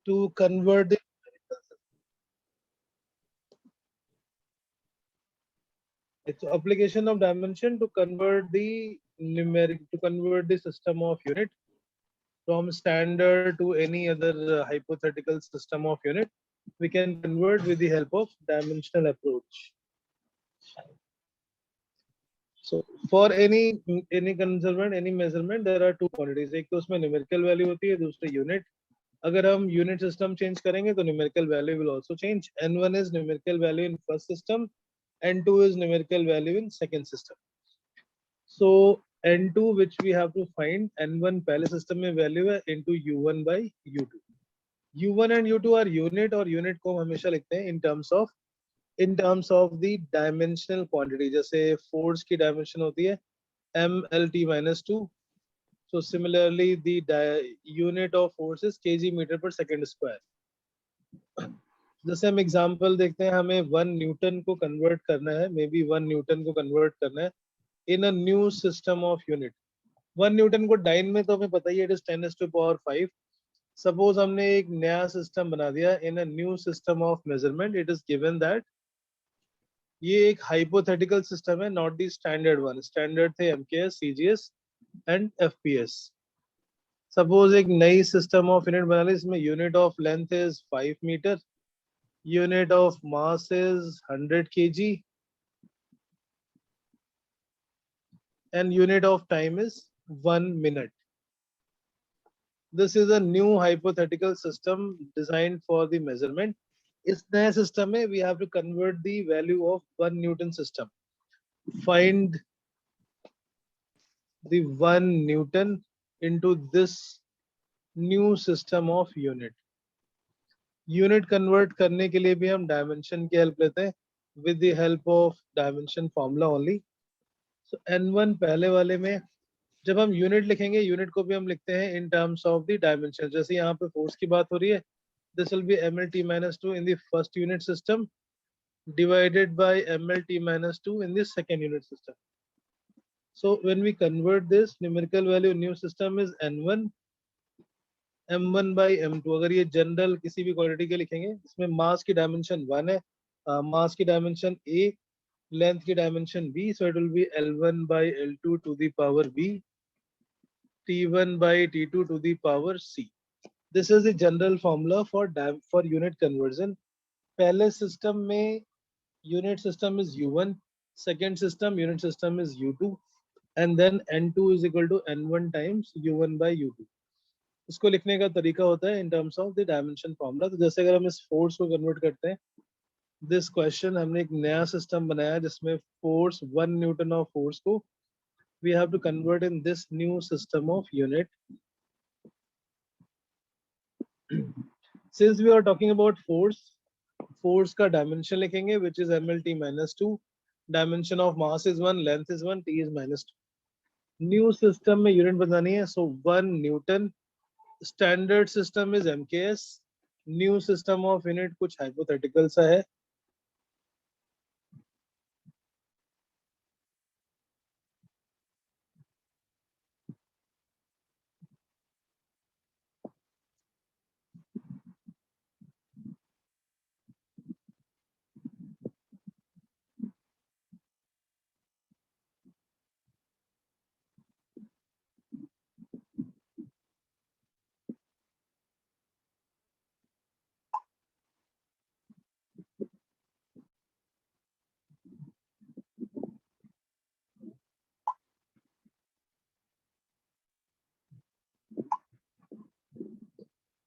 to convert the it's application of dimension to convert the system of unit from standard to any other hypothetical system of unit. We can convert with the help of dimensional approach. So for any conservant, any measurement, there are two quantities. एक तो उसमें numerical value होती है, दूसरी unit. अगर हम unit system change करेंगे तो numerical value will also change. N1 is numerical value in first system, N2 is numerical value in second system. So N2 which we have to find, N1 पहले system में value है into U1 by U2. U1 and U2 are unit और unit को हम हमेशा लिखते हैं in terms of the dimensional quantity. जैसे force की dimension होती है mlt minus 2. So similarly the unit of force is kg meter per second square. जैसे हम एग्जांपल देखते हैं, हमें 1 न्यूटन को कन्वर्ट करना है, मे बी 1 न्यूटन को कन्वर्ट करना है in a new system of unit. 1 newton को डाइन में तो हमें पता ही है, इट इज 10⁵. सपोज हमने एक नया सिस्टम बना दिया in a new system of measurement. It is given that ये एक हाइपोथेटिकल सिस्टम है, not the standard one. Standard थे MKS, CGS and FPS. Suppose एक नई सिस्टम ऑफ यूनिट बना ली, इसमें unit of length is 5 metre, unit of mass is 100 kg and unit of time is 1 minute. This is a new hypothetical system designed for the measurement. इस नए system में we have to convert the value of 1 Newton system. Find the 1 Newton into this new system of unit. Unit convert करने के लिए भी हम dimension की help लेते हैं with the help of dimension formula only. So N1 पहले वाले में जब हम यूनिट लिखेंगे, यूनिट को भी हम लिखते हैं in terms of the dimension. जैसे यहाँ पे फोर्स की बात हो रही है, this will be mlt minus 2 in the first unit system divided by mlt minus 2 in the second unit system. So when we convert this numerical value, new system is n1 m1 by m2. अगर ये general किसी भी quality के लिखेंगे, इसमें मास की dimension 1 है, मास की डायमेंशन a, लेंथ की dimension b, so it will be l1 by l2 to the power b, T1 by T2 to the power C. This is the general formula for unit conversion. पहले system में unit system is U1, second system unit system is U2, and then N2 is equal to N1 times U1 by U2. इसको लिखने का तरीका होता है in terms of the dimension formula. तो जैसे अगर हम इस force को convert करते हैं, this question हमने एक नया system बनाया जिसमें force 1 Newton of force को we have to convert in this new system of unit. Since we are talking about force का dimension लिखेंगे which is mlt minus 2. Dimension of mass is 1, length is 1, t is minus 2. New system में unit बतानी है, so 1 Newton. Standard system is mks. New system of unit कुछ hypothetical सा है.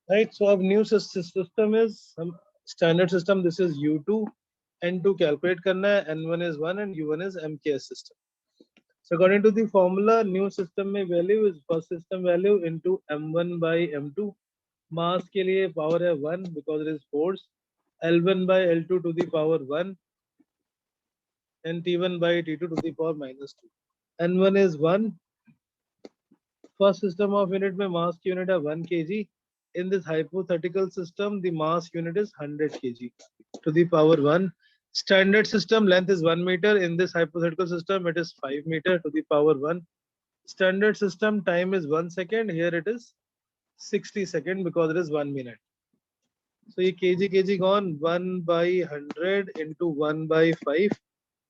Right, so our new system is standard system. This is U2, N2 calculate करना है, N1 is 1 and U1 is MKS system. So according to the formula, new system में value is first system value into M1 by M2. Mass के लिए power है 1 because it is force. L1 by L2 to the power 1 and T1 by T2 to the power minus 2. N1 is 1. First system of unit में mass की unit है 1 kg. In this hypothetical system, the mass unit is 100 kg to the power 1. Standard system length is 1 meter. In this hypothetical system, it is 5 meter to the power 1. Standard system time is 1 second. Here it is 60 seconds because it is 1 minute. So ये kg gone 1/100 into 1/5.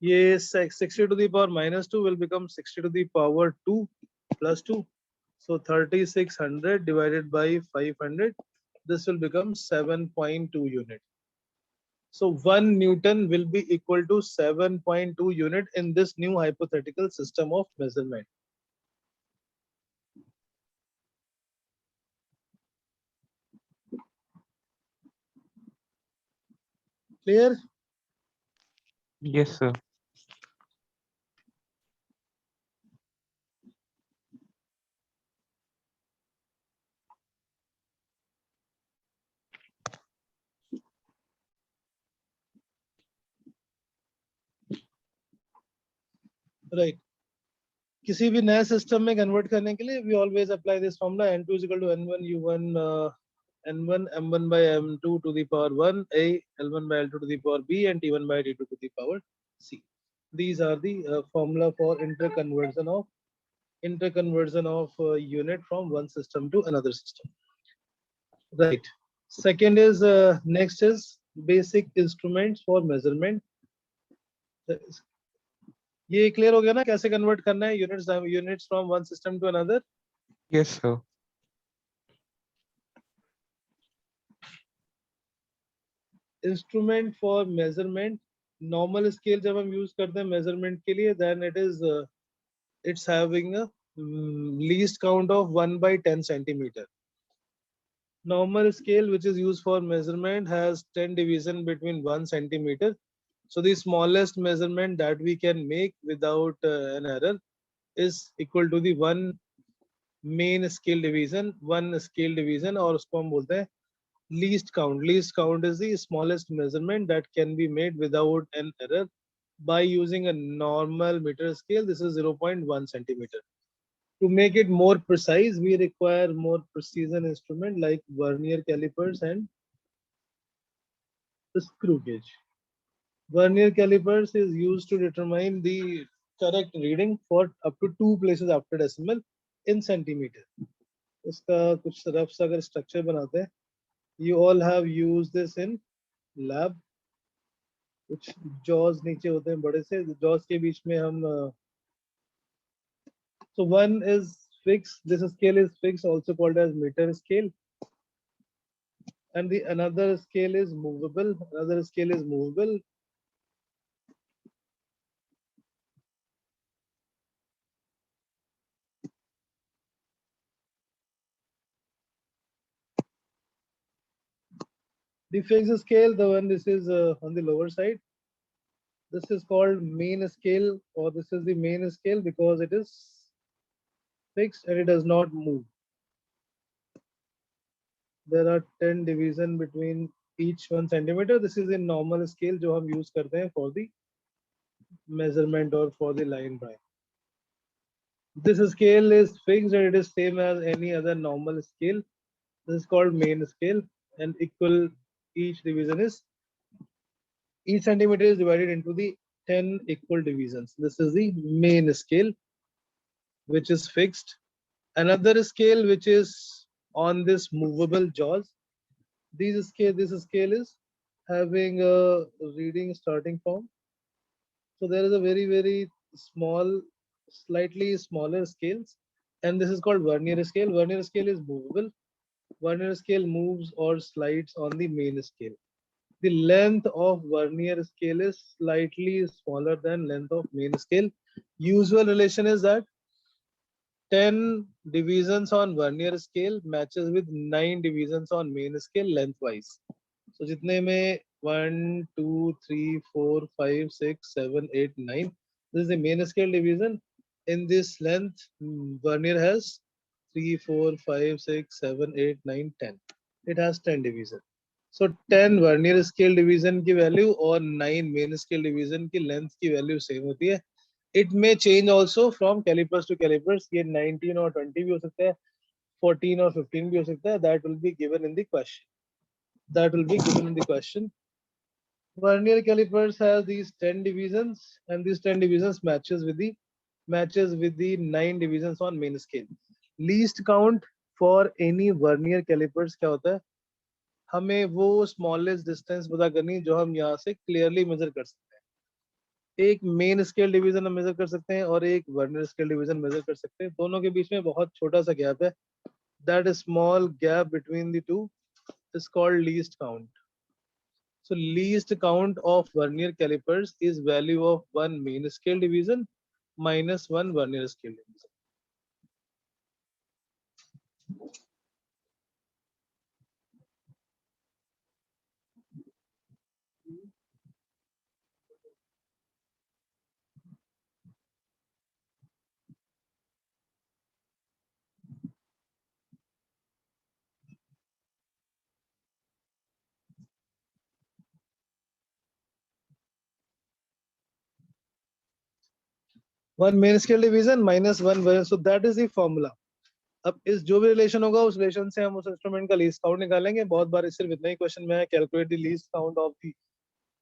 ये 60 to the power minus 2 will become 60 to the power 2 plus 2. So 3600 divided by 500. This will become 7.2 unit. So 1 Newton will be equal to 7.2 unit in this new hypothetical system of measurement. Clear? Yes, sir. Right. किसी भी नए system में convert करने के लिए we always apply this formula n2 is equal to n1 u1 n1 m1 by m2 to the power 1 a l1 by l2 to the power b and t1 by t2 to the power c. These are the formula for interconversion of unit from one system to another system. Right. Second is next is basic instruments for measurement. ये clear हो गया ना कैसे convert करना है units from one system to another. Yes, sir. Instrument for measurement. Normal scale जब हम use करते हैं मेजरमेंट के लिए then it is it's having a least count of 1/10 centimeter. Normal scale which is used for measurement has 10 division between 1 centimeter. So the smallest measurement that we can make without an error is equal to the one main scale division, one scale division, और उसको हम बोलते हैं least count. Least count is the smallest measurement that can be made without an error by using a normal meter scale. This is 0.1 centimeter. To make it more precise, we require more precision instrument like vernier calipers and the screw gauge. Vernier calipers is used to determine the correct reading for up to 2 places after decimal in centimeter. इसका कुछ rough सा अगर structure बनाते हैं, you all have used this in lab. कुछ jaws नीचे होते हैं बड़े से, jaws के बीच में हम so one is fixed. This scale is fixed, also called as meter scale. And the another scale is movable. Another scale is movable. The fixed scale, the one this is on the lower side. This is called main scale, or this is the main scale because it is fixed and it does not move. There are 10 division between each 1 centimeter. This is a normal scale जो हम use करते हैं for the measurement or for the line drawing. This scale is fixed and it is same as any other normal scale. This is called main scale, and equal each division is each centimeter is divided into the 10 equal divisions. This is the main scale which is fixed. Another scale which is on this movable jaws. This scale is having a reading starting from. So there is a very small, slightly smaller scales, and this is called vernier scale. Vernier scale is movable. Vernier scale moves or slides on the main scale. The length of vernier scale is slightly smaller than length of main scale. Usual relation is that 10 divisions on vernier scale matches with 9 divisions on main scale lengthwise. So जितने में 1, 2, 3, 4, 5, 6, 7, 8, 9. This is the main scale division. In this length, vernier has 3, 4, 5, 6, 7, 8, 9, 10. It has 10 division. So 10 vernier scale division की value और 9 main scale division की length की value same होती है. It may change also from calipers to calipers. ये 19 और 20 भी हो सकता है, 14 और 15 भी हो सकता है. That will be given in the question. That will be given in the question. Vernier calipers has these 10 divisions, and these 10 divisions matches with the 9 divisions on main scale. Least count for any vernier calipers क्या होता है? हमें वो smallest distance पता करनी जो हम यहाँ से क्लियरली मेजर कर सकते हैं। एक मेन स्केल डिवीजन हम मेजर कर सकते हैं और एक वर्नियर स्केल डिवीजन मेजर कर सकते हैं। दोनों के बीच में बहुत छोटा सा गैप है। That small gap between the two is called least count. So least count of vernier calipers is value of one main scale division minus one vernier scale division. One main scale division minus one vernier. So that is the formula. अब इस जो भी relation होगा उस relation से हम उस instrument का लीस्ट काउंट निकालेंगे। बहुत बार सिर्फ इतना ही क्वेश्चन में है, calculate the least count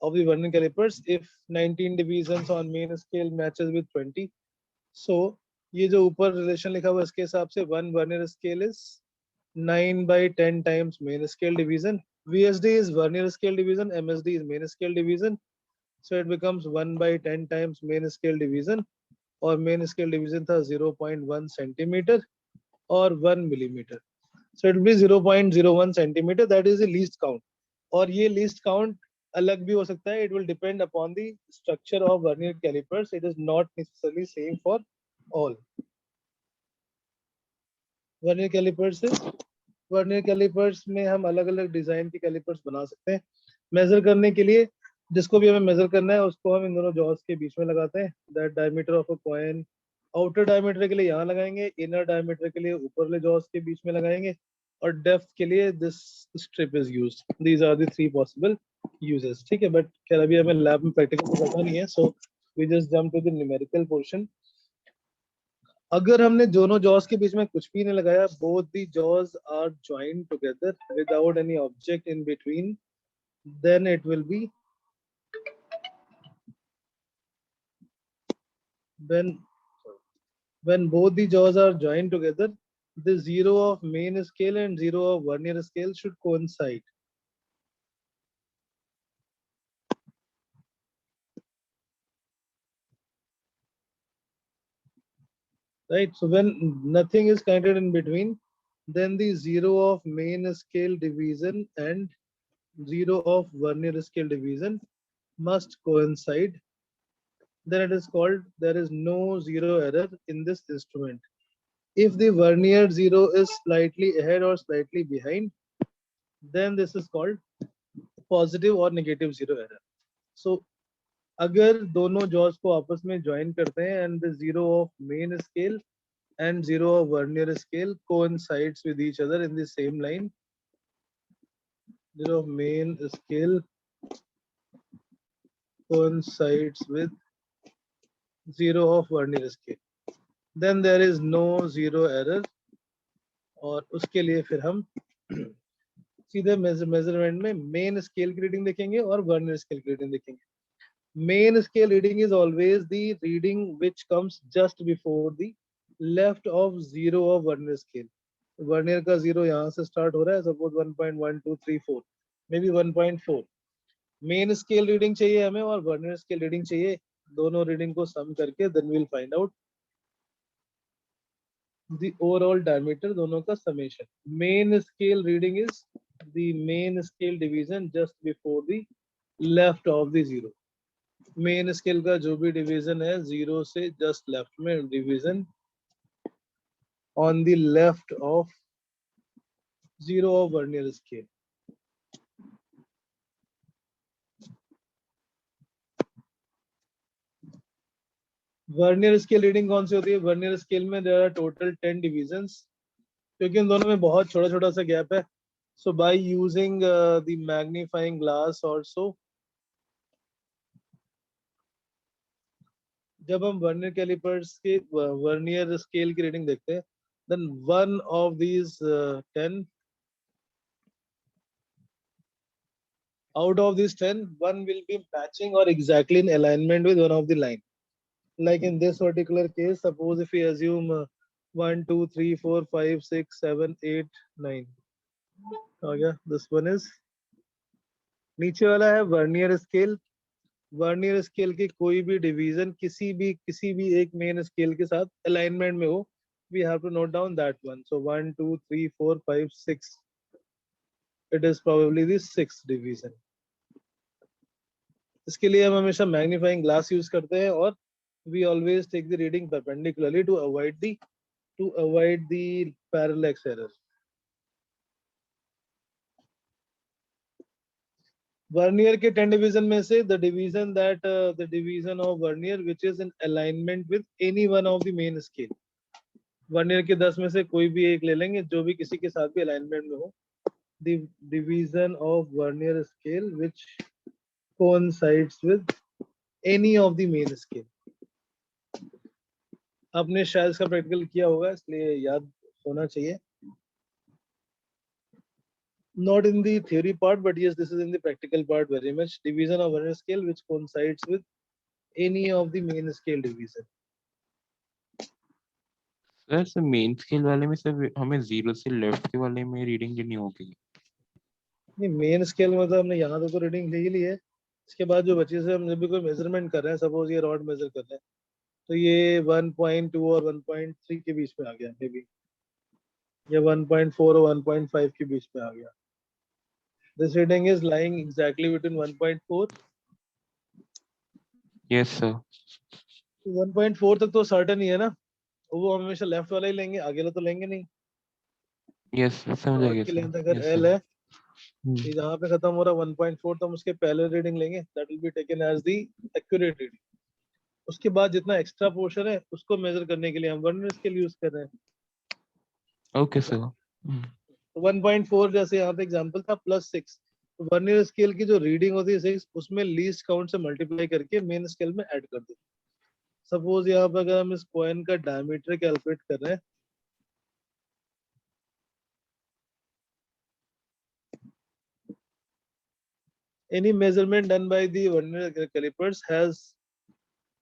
of the vernier calipers if 19 divisions on main scale matches with 20. So ये जो ऊपर रिलेशन लिखा हुआ है इसके हिसाब से one vernier scale is 9 by 10 times main scale division. VSD is vernier scale division, MSD is main scale division. So it becomes 1 by 10 times main scale division. और main scale division था 0.1 centimeter और 1 millimeter. So it will be 0.01 centimeter. That is the least count. और ये least count अलग भी हो सकता है. It will depend upon the structure of vernier calipers. It is not necessarily same for all. Vernier callipers में हम अलग अलग डिजाइन के कैलिपर्स बना सकते हैं। मेजर करने के लिए जिसको भी हमें मेजर करना है उसको हम इन दोनों जॉस के बीच में लगाते हैं। That diameter of a coin outer diameter के लिए यहाँ लगाएंगे, इनर डायमीटर के लिए ऊपर वाले जॉस के बीच में लगाएंगे और डेप्थ के लिए this strip is used. These are the three possible uses. ठीक है, बट खैर अभी हमें लैब में प्रैक्टिकल तो करना नहीं है, so we just jump to the numerical portion. अगर हमने दोनों जॉस के बीच में कुछ भी नहीं लगाया, both the jaws are joint together without any object in between, then it will be when both the jaws are joined together, the zero of main scale and zero of vernier scale should coincide. Right, so when nothing is connected in between, then the zero of main scale division and zero of vernier scale division must coincide. Then it is called there is no zero error in this instrument. If the vernier zero is slightly ahead or slightly behind, then this is called positive और negative zero error. सो अगर दोनों Jos को आपस में join करते हैं and the zero of main scale and zero of vernier scale coincides with each other in the same line, zero of main scale coincides with zero of vernier scale, then there is no zero error। और उसके लिए फिर हम सीधे measurement में main scale की reading देखेंगे और वर्नियर स्केल की रीडिंग देखेंगे। Main scale reading is always the reading which comes just before the left of zero of vernier scale. Vernier का जीरो यहाँ से स्टार्ट हो रहा है, suppose 1.1234 may be 1.4। Main scale reading चाहिए हमें और वर्नियर स्केल रीडिंग चाहिए, दोनों रीडिंग को सम करके then we will find out the overall diameter, दोनों का summation। main scale reading is the main scale division just before the left of the zero। main scale का जो भी division है zero से just left में division on the left of zero of vernier scale। Vernier scale reading कौन सी होती है? Vernier scale में देयर आर टोटल 10 डिविजन्स, क्योंकि उन दोनों में बहुत छोटा छोटा सा गैप है। So by using the magnifying glass also, जब हम वर्नियर कैलिपर्स के वर्नियर स्केल की रीडिंग देखते हैं, then one of these 10 out of these 10 one will be matching or exactly in alignment with one of the line। like in this particular case, suppose if we assume 1 2 3 4 5 6 7 8 9, आ गया, this one is, नीचे वाला है vernier scale. Vernier scale की कोई भी division किसी भी एक मेन स्केल के साथ अलाइनमेंट में हो, we have to note down that one. So 1 2 3 4 5 6, it is probably the sixth division. इसके लिए हम हमेशा मैग्नीफाइंग ग्लास यूज करते हैं, और we always take the reading perpendicularly to avoid the parallax error. Vernier के 10 डिवीजन में से the division of vernier which is in alignment with any one of the main scale. Vernier के 10 में से कोई भी एक ले लेंगे जो भी किसी के साथ भी अलाइनमेंट में हो। The division of vernier scale which coincides with any of the main scale। आपने शायद इसका प्रैक्टिकल किया होगा, इसलिए याद होना चाहिए। Not in the theory part, but yes, this is in the practical part very much. Division of vernier scale which coincides with any of the main scale division। Sir sir main scale वाले में sir हमें zero से left के वाले में reading लेनी होगी। नहीं, मेन स्केल में तो हमने यहाँ तो रीडिंग ले ही ली है। इसके बाद जो बची से हम जब भी कोई मेजरमेंट कर रहे हैं, सपोज ये रॉड मेजर कर रहे हैं, तो ये 1.2 और 1.3 के बीच में आ गया, मे बी या 1.4 और 1.5 के बीच में आ गया। This reading is lying exactly between 1.4। Yes sir. 1.4 तक तो सर्टेन ही है ना, वो हम हमेशा लेफ्ट वाला ही लेंगे, आगे वाला तो लेंगे नहीं। यस समझ आ रॉड गया की सर। लेंथ अगर यस L सर। है, तो जहाँ पे खत्म हो रहा है 1.4, तो हम उसके पहले रीडिंग लेंगे, that will be taken as the accurate reading. उसके बाद जितना एक्स्ट्रा पोर्शन है उसको मेजर करने के लिए हम वर्नियर स्केल यूज कर रहे हैं। Okay sir. तो 1.4 जैसे यहाँ पे एग्जांपल था +6, तो वर्नियर स्केल की जो रीडिंग होती है 6, उसमें लीस्ट काउंट से मल्टीप्लाई करके मेन स्केल में ऐड कर दो। सपोज यहाँ पे अगर हम इस कॉइन का डायमीटर कैलकुलेट कर रहे हैं, any measurement done by the vernier calipers has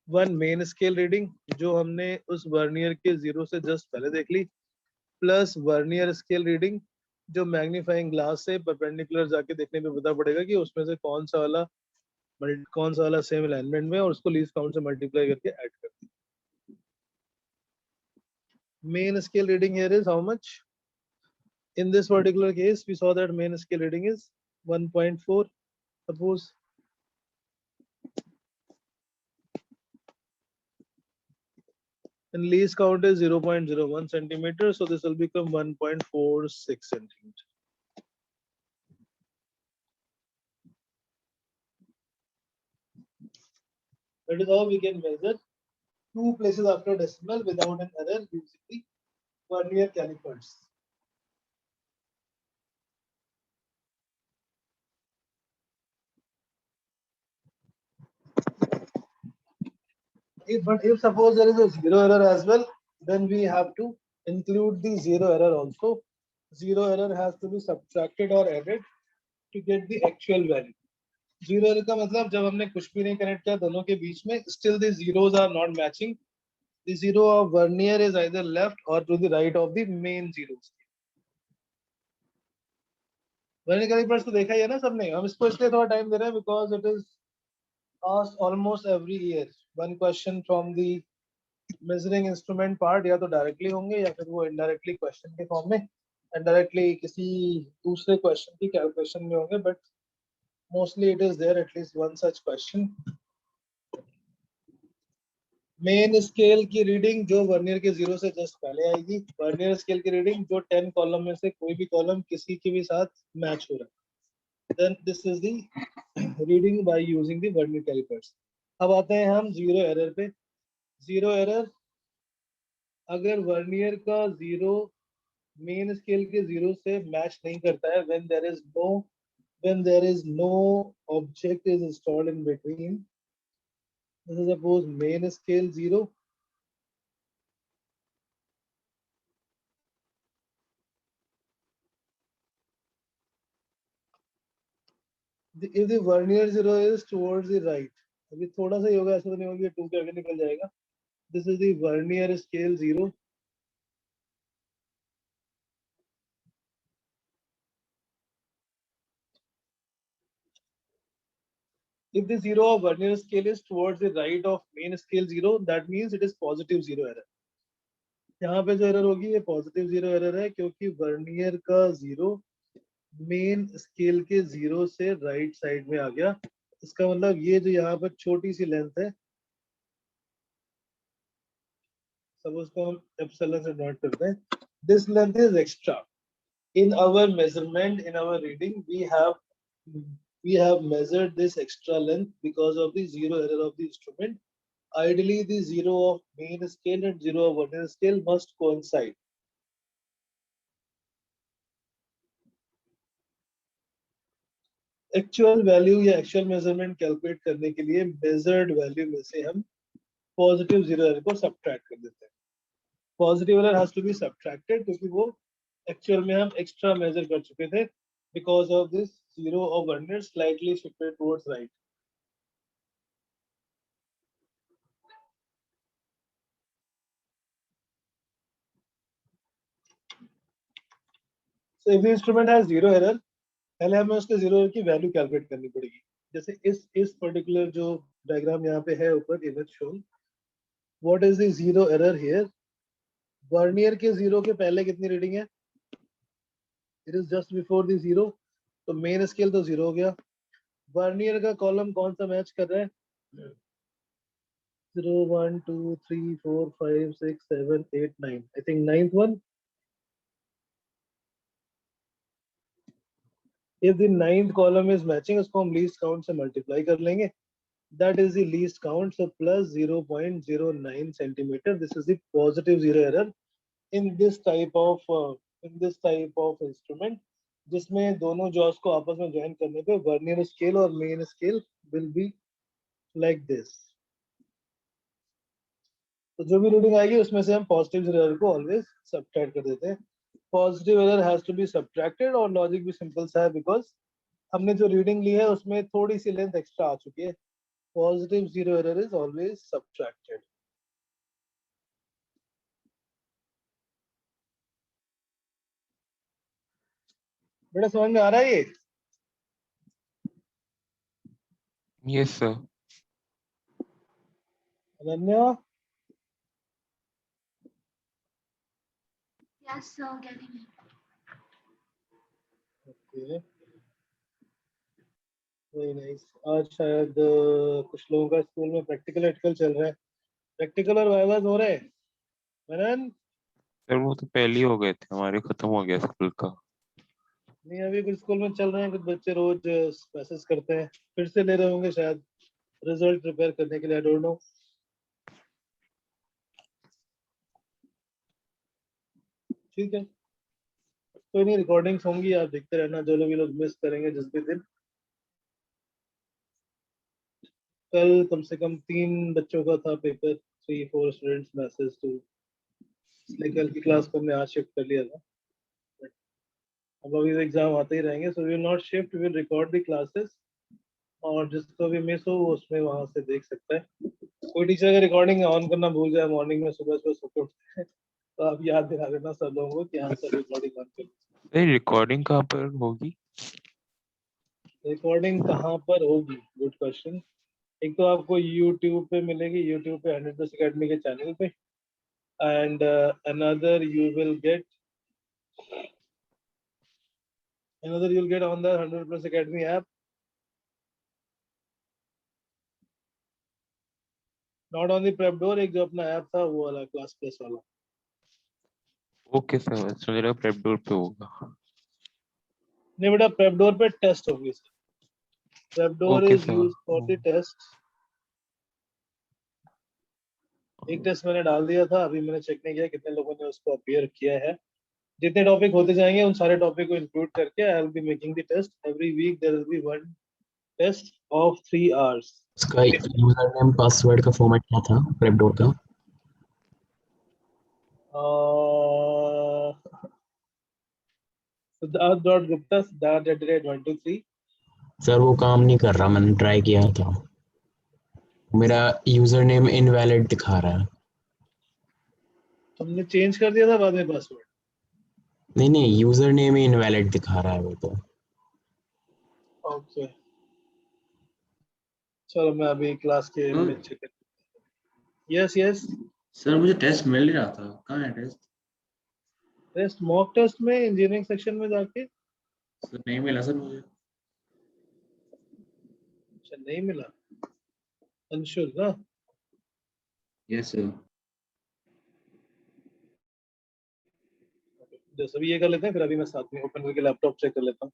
one main scale reading, जो हमने उस वर्नियर के 0 से जस्ट पहले देख ली, प्लस वर्नियर स्केल रीडिंग जो मैग्नीफाइंग ग्लास से परपेंडिकुलर जाके देखने पे पता पड़ेगा कि उसमें से कौन सा वाला सेम अलाइनमेंट में, और उसको लीस्ट काउंट से मल्टीप्लाई करके ऐड कर दी। Main scale reading here is how much? In this particular case, we saw that main scale reading is 1.4, suppose, and least count is 0.01 centimeter, so this will become 1.46 centimeter. That is how we can measure two places after decimal without an error using the vernier calipers. If suppose there is a zero error as well, then we have to include the zero error also. Zero error has to be subtracted or added to get the actual value. Zero error का मतलब जब हमने कुछ भी नहीं connect किया दोनों के बीच में, still the zeros are not matching. The zero of vernier is either left or to the right of the main zeros. Vernier callipers तो देखा ही है ना सबने, हम इसको इसलिए थोड़ा टाइम दे रहे हैं because it is asked almost every year. One question from the measuring instrument part, या तो डायरेक्टली होंगे या फिर वो इनडायरेक्टली क्वेश्चन के फॉर्म में इनडायरेक्टली किसी दूसरे क्वेश्चन की कैलकुलेशन में होंगे, but mostly it is there at least one such question. Main scale की रीडिंग जो वर्नियर के 0 से जस्ट पहले आएगी, वर्नियर स्केल की रीडिंग जो 10 कॉलम में से कोई भी कॉलम किसी के भी साथ मैच हो रहा है, then this is the reading by using the vernier callipers. अब आते हैं हम जीरो एरर पे। जीरो एरर, अगर वर्नियर का 0 मेन स्केल के 0 से मैच नहीं करता है, when there is no object is installed in between, this is suppose main scale 0, if the vernier 0 is towards the right, अभी थोड़ा सा ही होगा, ऐसा तो नहीं होगा 2 के आगे निकल जाएगा। This is the vernier scale 0, If the zero of vernier scale is towards the right of main scale zero, that means it is positive zero error. यहाँ पे जो एरर होगी ये पॉजिटिव जीरो एरर है, क्योंकि वर्नियर का zero main scale के zero से राइट साइड में आ गया. इसका मतलब ये जो यहाँ पर छोटी सी लेंथ है, सब उसको हम एप्सिलॉन से नोट करते हैं. This length is extra. In our measurement, in our reading, we have measured this extra length because of the zero error of the instrument. Ideally, the zero of main scale and zero of vernier scale must coincide. Actual value या actual measurement calculate करने के लिए measured value में से हम positive zero error को subtract कर देते हैं. Positive error has to be subtracted क्योंकि वो एक्चुअल में हम एक्स्ट्रा मेजर कर चुके थे because of this zero of vernier slightly shifted towards right. So if the instrument has zero error, पहले हमें उसके जीरो एरर की वैल्यू कैलकुलेट करनी पड़ेगी. जैसे इस पर्टिकुलर जो डायग्राम यहाँ पे है ऊपर image shown, what is the zero error here? Vernier के जीरो के पहले कितनी रीडिंग है? It is just before the zero, तो मेन स्केल तो जीरो हो गया. वर्नियर का कॉलम कौन सा मैच कर रहा है? 0 1 2 3 4 5 6 7 8 9. I think ninth one. If the ninth column is matching, उसको हम least count से multiply कर लेंगे. That is the least count, so plus 0.09 centimeter. This is the positive zero error in this type of instrument, जिसमें दोनों jaws को आपस में join करने पे vernier scale और main scale will be like this. तो जो भी रीडिंग आएगी उसमें से हम पॉजिटिव जीरो एरर को ऑलवेज सब्ट्रैक्ट कर देते हैं. Positive error has to be subtracted और लॉजिक भी सिंपल सा है बिकॉज हमने जो रीडिंग ली है उसमें थोड़ी सी लेंथ एक्स्ट्रा आ चुकी है. Positive zero error is always subtracted. बेटा समझ में आ रहा है ये? Yes sir. Ananya? Yes, sir, getting it. Okay, very nice. आज शायद कुछ लोगों का स्कूल में प्रैक्टिकल चल रहा है. प्रैक्टिकल और वाइवास हो रहे हैं. मनन? सर वो तो पहले ही हो गए थे, हमारे खत्म हो गया स्कूल का. नहीं, अभी कुछ स्कूल में चल रहे हैं. कुछ बच्चे रोज मैसेज करते हैं. फिर से ले रहे होंगे शायद रिजल्ट प्रिपेयर करने के लिए. I don't know. ठीक है, कोई नहीं, रिकॉर्डिंग्स होंगी, आप देखते रहना. जो लोग ये लोग मिस करेंगे जिस भी दिन. कल कम से कम 3 बच्चों का था पेपर. 3-4 स्टूडेंट्स मैसेज टू, इसलिए कल की क्लास को हमने आज शिफ्ट कर लिया था. अब अभी एग्जाम आते ही रहेंगे, so we will not shift, we will record the classes. और जिसको भी मिस हो वो उसमें वहां से देख सकता है. कोई टीचर अगर रिकॉर्डिंग ऑन करना भूल जाए मॉर्निंग में, सुबह सुबह सो के उठते हैं, तो आप याद दिला देना सब लोगों को कि हाँ सर रिकॉर्डिंग ऑन कर. सर रिकॉर्डिंग कहाँ पर होगी? रिकॉर्डिंग कहाँ पर होगी? Good question. एक तो आपको YouTube पे मिलेगी, YouTube पे 100+ Academy के चैनल पे. And another you'll get on the 100+ Academy app. Not on the prep door, एक जो अपना ऐप था वो वाला, क्लास प्लस वाला. ओके सर, मुझे लगा प्रेप डोर पे होगा. नहीं बेटा, प्रेप डोर पे टेस्ट होगी. Prepdoor okay is used for the test. एक टेस्ट मैंने डाल दिया था, अभी मैंने चेक नहीं किया कितने लोगों ने उसको अपीयर किया है. जितने टॉपिक होते जाएंगे उन सारे टॉपिक को इंक्लूड करके I will be making the test. Every week there will be one test of 3 hours. उसका यूजर नेम पासवर्ड का फॉर्मेट क्या था प्रेपडोर का? Siddharth.Gupta, Siddharth@123. सर वो काम नहीं कर रहा, मैंने ट्राई किया था. मेरा यूजर नेम इनवैलिड दिखा रहा है. तुमने चेंज कर दिया था बाद में पासवर्ड? नहीं, यूजर नेम ही इनवैलिड दिखा रहा है वो तो. ओके. चलो मैं अभी क्लास के हाँ। में चेक यस यस सर मुझे टेस्ट मिल नहीं रहा था, कहाँ है टेस्ट? टेस्ट मॉक टेस्ट में इंजीनियरिंग सेक्शन में जाके सर नहीं मिला सर मुझे। अच्छा नहीं मिला अंशुल ना यस सर। जैसे भी ये कर लेते हैं फिर अभी मैं साथ में ओपन करके लैपटॉप चेक कर लेता हूँ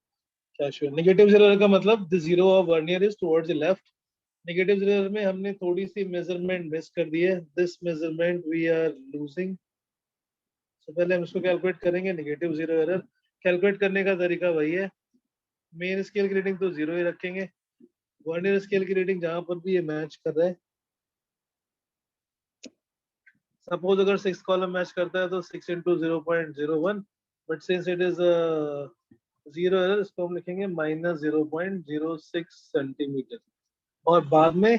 क्या श्योर नेगेटिव जीरो का मतलब the zero of vernier is towards the left negative zero में हमने थोड़ी सी मेजरमेंट मिस कर दी है this measurement we are losing तो पहले हम इसको कैलकुलेट करेंगे नेगेटिव जीरो एरर कैलकुलेट करने का तरीका वही है मेन स्केल की रीडिंग तो जीरो ही रखेंगे वर्नियर स्केल की रीडिंग जहां पर भी ये मैच कर रहा है सपोज अगर 6 कॉलम मैच करता है तो 6 into 0.01 but since it is zero error इसको हम लिखेंगे माइनस 0.06 सेंटीमीटर और बाद में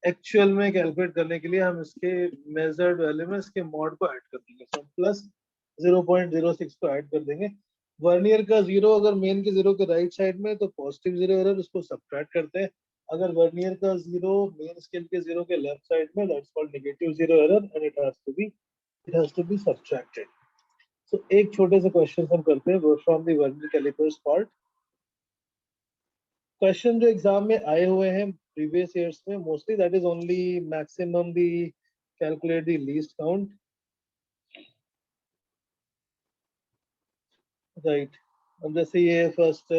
एक्चुअल में कैलकुलेट करने के लिए हम इसके मेजर्ड वैल्यू में इसके मॉड को ऐड कर देंगे तो प्लस 0.06 को ऐड कर देंगे वर्नियर का जीरो अगर मेन के जीरो के राइट साइड में तो पॉजिटिव जीरो एरर उसको सब्ट्रैक्ट करते हैं अगर वर्नियर का जीरो मेन स्केल के जीरो के लेफ्ट साइड में that's called negative zero error and it has to be subtracted so एक छोटे से क्वेश्चन हम करते हैं from the vernier callipers part question जो एग्जाम में आए हुए हैं प्रीवियस ईयर्स में mostly that is only maximum the calculate the least count right अब जैसे ये first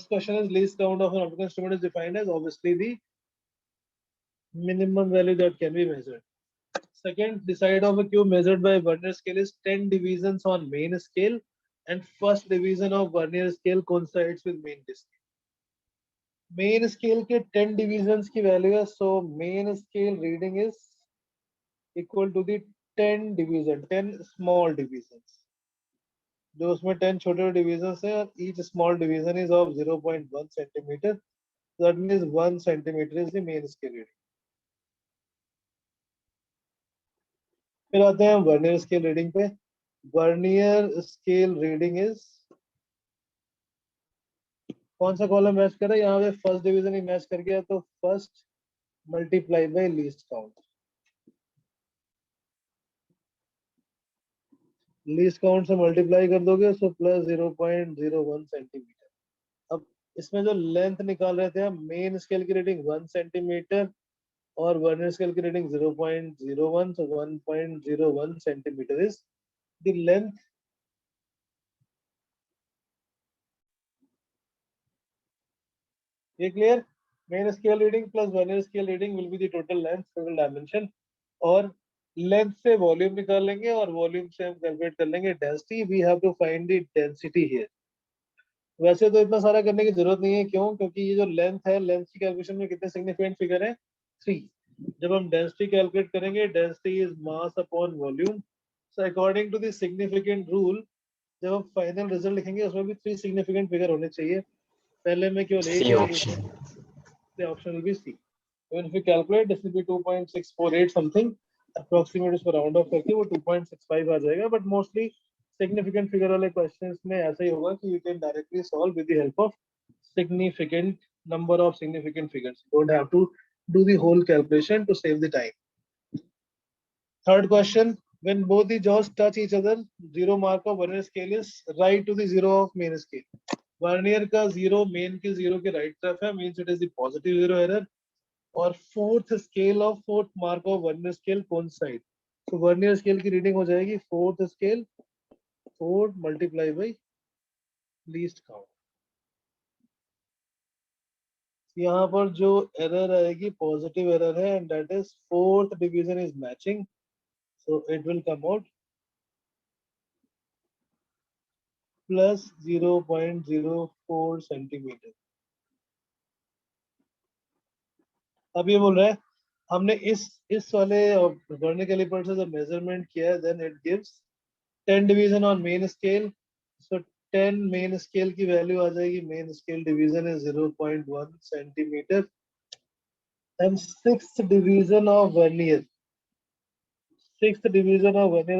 question is least count of an optical instrument is defined as obviously the minimum value that can be measured. Second, the side of a cube measured by vernier scale is 10 divisions on main scale and first division of vernier scale coincides with main scale. Main scale के 10 divisions की value है so main scale reading is equal to the 10 division 10 small divisions. जो उसमें 10 छोटे divisions हैं और each small division is of 0.1 centimeter. So that means 1 centimeter is the main scale reading. फिर आते हैं वर्नियर स्केल रीडिंग पे वर्नियर स्केल रीडिंग इज कौन सा कॉलम मैच कर रहा है यहाँ पे फर्स्ट डिवीजन ही मैच कर गया तो first multiply by least count least count से मल्टीप्लाई कर दोगे सो प्लस 0.01 सेंटीमीटर अब इसमें जो लेंथ निकाल रहे थे हम मेन स्केल की रीडिंग 1 सेंटीमीटर और वर्नियर स्केल की reading 0.01 so 1.01 centimetre is the length ये clear main scale reading plus vernier scale reading will be the total length total dimension और लेंथ से वॉल्यूम निकाल लेंगे और वॉल्यूम से हम कैलकुलेट कर लेंगे density we have to find the density here वैसे तो इतना सारा करने की जरूरत नहीं है क्यों क्योंकि ये जो लेंथ है लेंथ की कैलकुलेशन में कितने सिग्निफिकेंट फिगर है 3 जब हम डेंसिटी कैलकुलेट करेंगे density is mass upon volume so according to the significant rule जब हम फाइनल रिजल्ट लिखेंगे उसमें भी 3 सिग्निफिकेंट फिगर होने चाहिए पहले में केवल एक सी है option the option will be C. Even if we calculate, this will be 2.648 something. Approximate इसको round off करके वो 2.65 आ जाएगा. But mostly significant figure वाले questions में ऐसा ही होगा कि you can directly solve with the help of significant number of significant figures. You don't have to do the whole calculation to save the time. Third question. When both the jaws touch each other, zero mark of vernier scale is right to the zero of main scale. Vernier का zero main के zero के right तरफ है means it is the positive zero error और fourth scale of fourth mark of vernier scale coincide तो vernier scale की reading हो जाएगी fourth scale 4 multiply by least count यहाँ पर जो एरर आएगी पॉजिटिव एरर है and that is fourth division is matching so it will come out plus 0.04 centimetre अब ये बोल रहा है हमने इस वाले वर्नियर कैलिपर से जब मेजरमेंट किया है then it gives 10 division on main scale so 10 main scale की वैल्यू आ जाएगी मेन स्केल डिवीजन है 0.1 centimetre and sixth division of vernier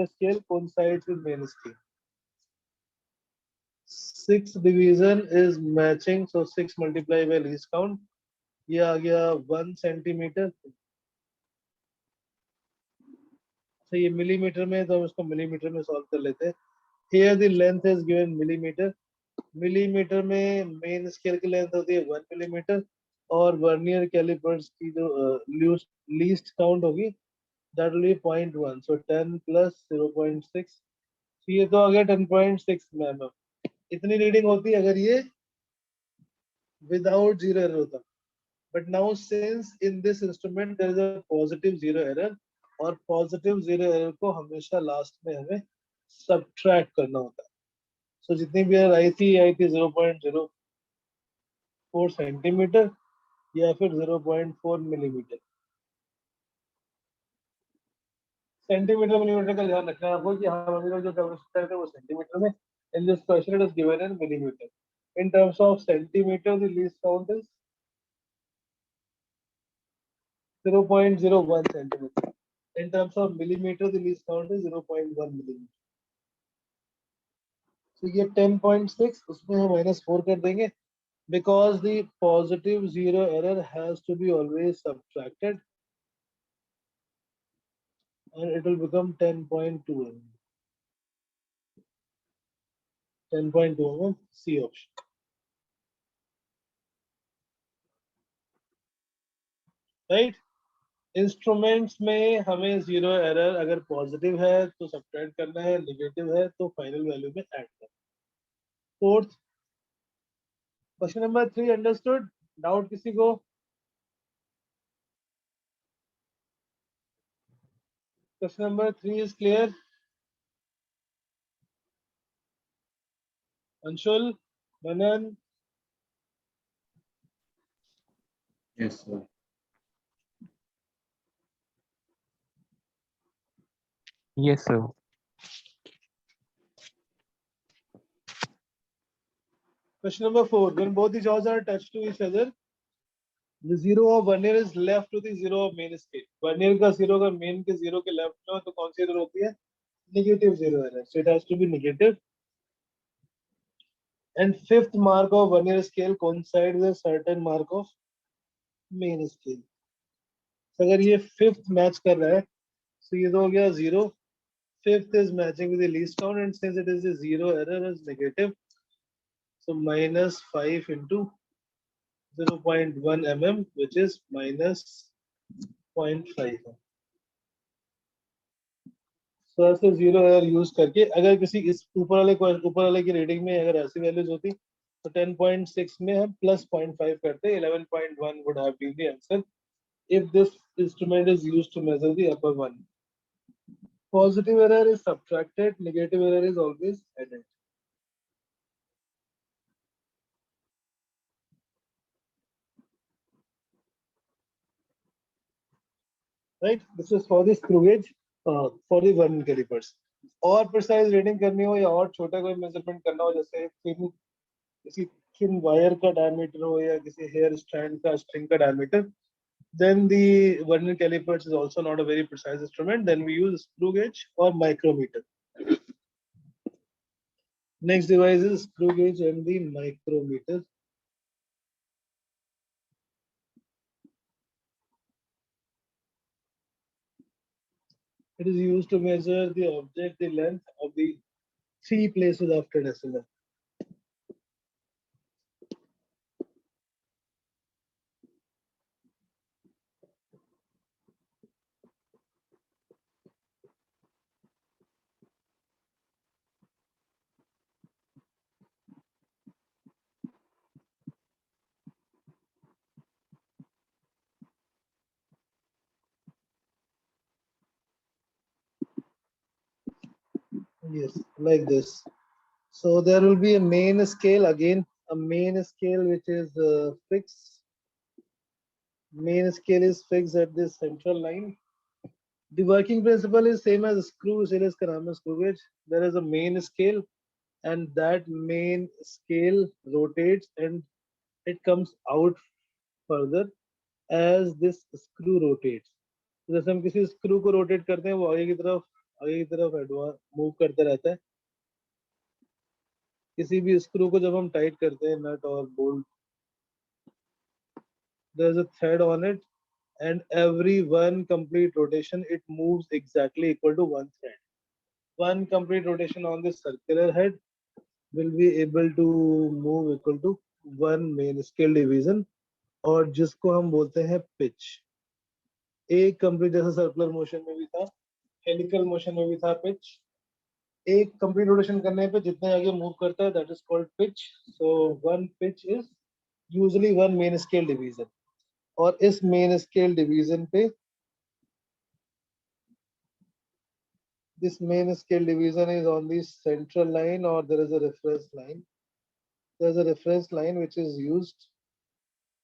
scale coincides with main scale sixth division is matching so 6 multiplied by least count ये आ गया 1 centimetre. तो ये millimetre में है, तो हम इसको मिलीमीटर में सॉल्व कर लेते हैं। Here the length is given millimetre. Millimetre में मेन स्केल की लेंथ होती है 1 मिलीमीटर, और वर्नियर कैलिपर्स की जो लीस्ट काउंट होगी that will B 0.1, so 10 plus 0.6, ये तो आ गया 10.6 mm। इतनी रीडिंग होती है अगर ये विदाउट जीरो एरर होता। But now since in this instrument there is a positive zero error, और पॉजिटिव जीरो एरर को हमेशा लास्ट में हमें सब्ट्रैक्ट करना होता है। सो जितनी भी एरर आई थी 0.04 सेंटीमीटर या फिर 0.4 मिलीमीटर। सेंटीमीटर मिलीमीटर का ध्यान रखना है आपको कि हाँ अभी लोग जो कैलकुलेट करते हैं वो सेंटीमीटर में, in this question it is given in millimetre. In terms of centimetre the least count is 0.01 centimeter. In terms of millimeter, the least count is 0.1 millimeter. So ये 10.6 उसमें हम -4 कर देंगे, because the positive zero error has to be always subtracted, and it will become 10.2 mm. 10.2 mm, C option. Right? Instruments में हमें zero error अगर positive है तो सब्ट्रैक्ट करना है, नेगेटिव है तो फाइनल वैल्यू में ऐड करना है। Fourth question number 3 understood? Doubt किसी को? Question number 3 is clear. Anshul, Manan, Yes, sir. Yes, sir. question number 4. When both the jaws are attached to each other, the zero of vernier is left to the zero of main scale. Vernier का zero का main के zero के left में हो तो कौन सी error होती है? Negative zero error. So it has to be negative. And fifth mark of vernier scale coincides with a certain mark of main scale. So अगर ये fifth match कर रहा है, so ये तो हो गया zero. Fifth is matching with the least count, and since it is a zero error is negative, so -5 into 0.1 mm, which is -0.5 है। तो ऐसे जीरो एरर यूज करके अगर किसी इस ऊपर वाले की रीडिंग में अगर ऐसी वैल्यूज होती तो 10.6 में हम प्लस 0.5 करते, 11.1 would have been the answer if this instrument is used to measure the upper one. Positive error is subtracted, negative error is always added. Right? This is for the screw gauge, for the vernier calipers. और precise reading करनी हो या और छोटा कोई measurement करना हो, जैसे किसी थिन वायर का डायमीटर हो या किसी हेयर स्ट्रैंड का स्ट्रिंग का diameter, then the vernier calipers is also not a very precise instrument. Then we use screw gauge or micrometer. Next device is screw gauge and the micrometer. It is used to measure the object, the length of the 3 places after decimal. Yes, like this. So there will be a main scale again, a main scale which is fixed. Main scale is fixed at this central line. The working principle is same as screw series का नाम है screw gauge. There is a main scale, and that main scale rotates and it comes out further as this screw rotates. तो जैसे हम किसी screw को rotate करते हैं वो आगे की तरफ एडवांस मूव करते रहता है। किसी भी स्क्रू को जब हम टाइट करते हैं नट और bolt there's a thread on it, and every one complete rotation it moves exactly equal to one thread. One complete rotation on this circular head will be able to move equal to one main scale division, और जिसको हम बोलते हैं pitch. एक complete जैसा circular motion में भी था, हेलिकल मोशन में भी था पिच. एक कंप्लीट रोटेशन करने पे जितने आगे मूव करता है that is called pitch. So one pitch is usually one main scale division, और इस मेन स्केल डिवीजन पे this main scale division is on the central line, or there is a reference line. There's a reference line which is used.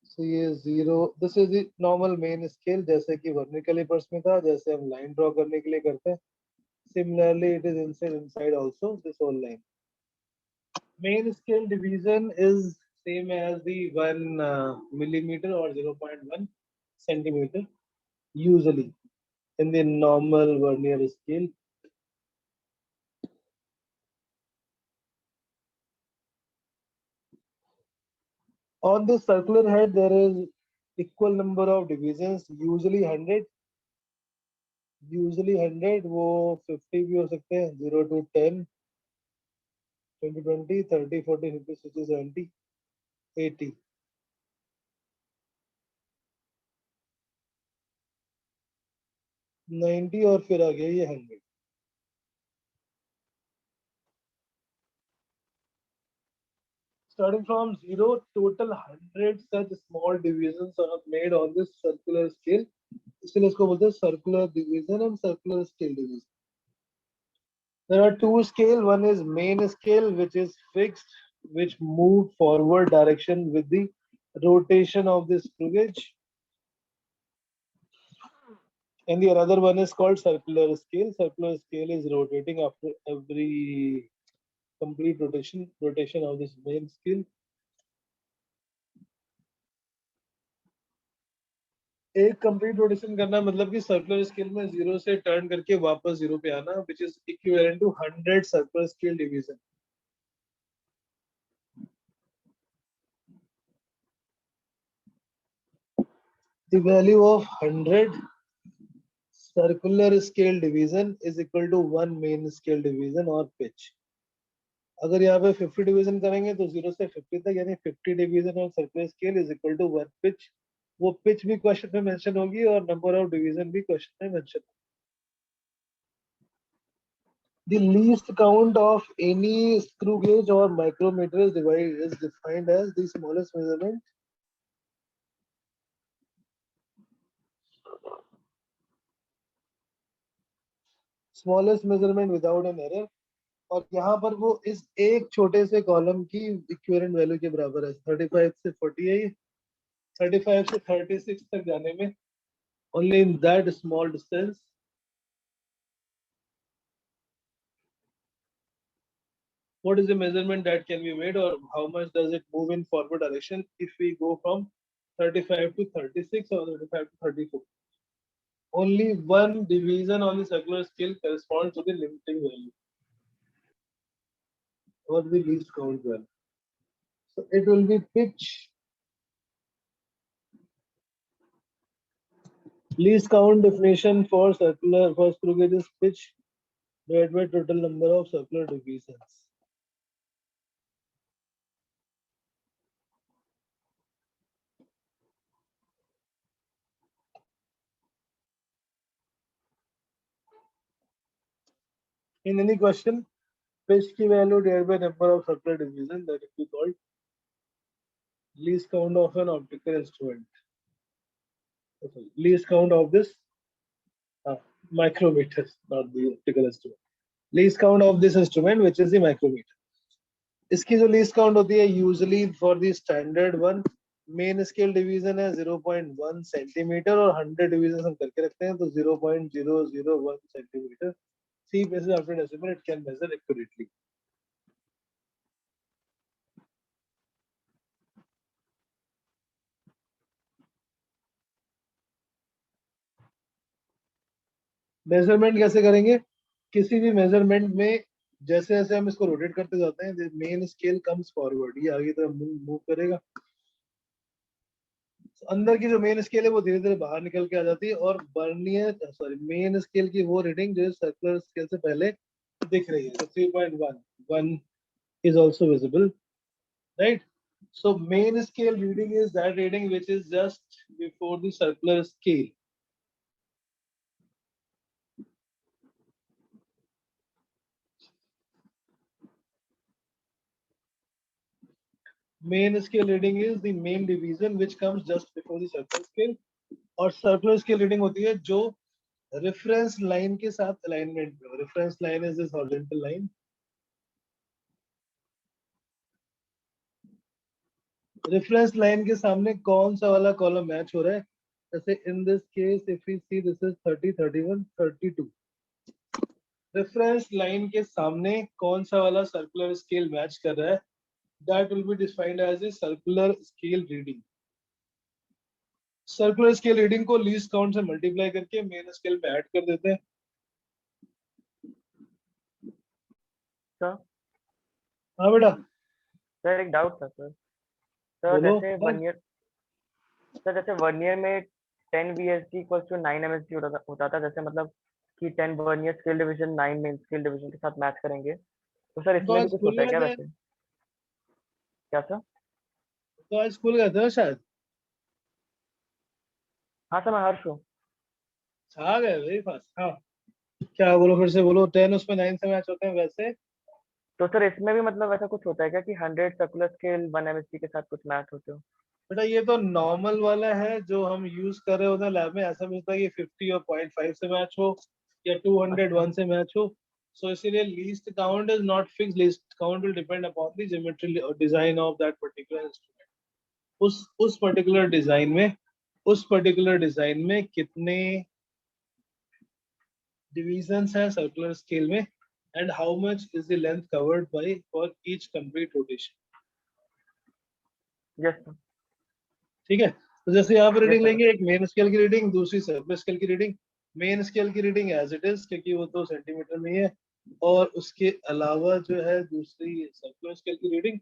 So ये zero, this is the normal main scale जैसे कि vernier callipers में था, जैसे हम line draw करने के लिए करते हैं. Similarly, it is inside also this whole line. Main scale division is same as the 1 millimeter or 0.1 centimeter usually in the normal vernier scale. On this circular head, there is equal number of divisions, usually 100. Usually 100, वो 50 भी हो सकते हैं, 0 to 10, 20, 20, 30, 40, 50, 60, 70, 80. 90 और फिर आ गया ये 100. Starting from 0, total 100 such small divisions are made on this circular scale. इसलिए इसको बोलते हैं circular division and circular scale division. There are two scale. One is main scale, which is fixed, which move forward direction with the rotation of the screw gauge. And the another one is called circular scale. Circular scale is rotating after every complete rotation of this main scale. एक complete rotation करना मतलब कि circular scale में 0 से turn करके वापस 0 पे आना, which is equivalent to 100 circular scale division. The value of 100 circular scale division is equal to 1 main scale division or pitch. अगर यहाँ पे 50 डिवीजन करेंगे तो 0 से 50 तक, यानी 50 division of circular scale is equal to 1 pitch. वो पिच भी क्वेश्चन में मेंशन होगी और नंबर ऑफ डिवीजन भी क्वेश्चन में मेंशन होगी. The least count of any screw gauge or micrometer is defined as the smallest measurement without an error. और यहाँ पर वो इस एक छोटे से कॉलम की इक्विवेलेंट वैल्यू के बराबर है. 35 से 48, 35 से 36 तक जाने में only in that small distance what is the measurement that can be made, or how much does it move in forward direction if we go from 35 to 36 or 35 to 34. Only one division on the circular scale corresponds to the limiting value or the least count value. So it will be pitch. Least count definition for screw gauge is pitch divided by total number of circular divisions. In any question, pitch की value divided by number of circular divisions, that will be called least count of an optical instrument. Okay. Least count of this micrometers, not the optical instrument. Least count of this instrument, which is the micrometer. इसकी जो least count होती है usually for the standard one, main scale division है 0.1 centimeter और 100 divisions हम करके रखते हैं तो 0.001 centimeter. C basis after decimal it can measure accurately. Measurement कैसे करेंगे? किसी भी मेजरमेंट में जैसे जैसे हम इसको रोटेट करते जाते हैं मेन स्केल कम्स फॉरवर्ड, ये आगे तरफ मूव करेगा. अंदर की जो मेन स्केल है वो धीरे धीरे बाहर निकल के आ जाती है और मेन स्केल की वो रीडिंग जो सर्कुलर स्केल से पहले दिख रही है, तो 3.1 is also visible, right? So main scale reading is that reading which is just before the circular scale. Main scale reading is the main division which comes just before the circular scale, और circular scale reading होती है जो reference line के साथ alignment में. Reference line is this horizontal line. Reference line के सामने कौन सा वाला column match हो रहा है? जैसे in this case, if we see this is 30, 31, 32. Reference line के सामने कौन सा वाला circular scale match कर रहा है? That will be defined as a circular scale reading. Circular scale reading को लीस्ट काउंट से मल्टीप्लाई करके मेन स्केल में ऐड कर देते हैं. सर हाँ बेटा सर एक डाउट था सर. सर बोलो. जैसे हाँ. 1 ईयर सर जैसे 1 ईयर में 10 VSD इक्वल्स टू 9 MSD होता था, जैसे मतलब कि 10 1 year scale division 9 main scale division के साथ मैच करेंगे, तो सर तो इसमें भी आज कुछ स्कूल होता है गए क्या थे? वैसे? क्या सर? तो आज स्कूल गए थे ना शायद. हाँ सर, मैं हर्ष हूँ. आ गए वेरी फास्ट. हाँ क्या बोलो, फिर से बोलो. 10 उसमें 9 से मैच होते हैं वैसे. तो सर इसमें भी मतलब ऐसा कुछ होता है क्या कि 100 सर्कुलर स्केल 1 MSD के साथ कुछ मैच होते हो? बेटा ये तो नॉर्मल वाला है जो हम यूज कर रहे होते हैं लैब में. ऐसा नहीं होता कि 50 और 0.5 से मैच हो या 201 से मैच हो. सो इसीलिए least count is not fix. Least count will depend upon the geometry design of that particular instrument. उस पर्टिकुलर डिजाइन में कितने डिविजन्स हैं सर्कुलर स्केल में, and how much is the length covered by for each complete rotation. Yes sir. ठीक है. तो जैसे यहाँ पे रीडिंग sir. लेंगे, एक मेन स्केल की रीडिंग, दूसरी सर्कुलर स्केल की रीडिंग. मेन स्केल की रीडिंग एज इट इज क्योंकि वो तो सेंटीमीटर में ही है, और उसके अलावा जो है दूसरी सर्कुलर स्केल की रीडिंग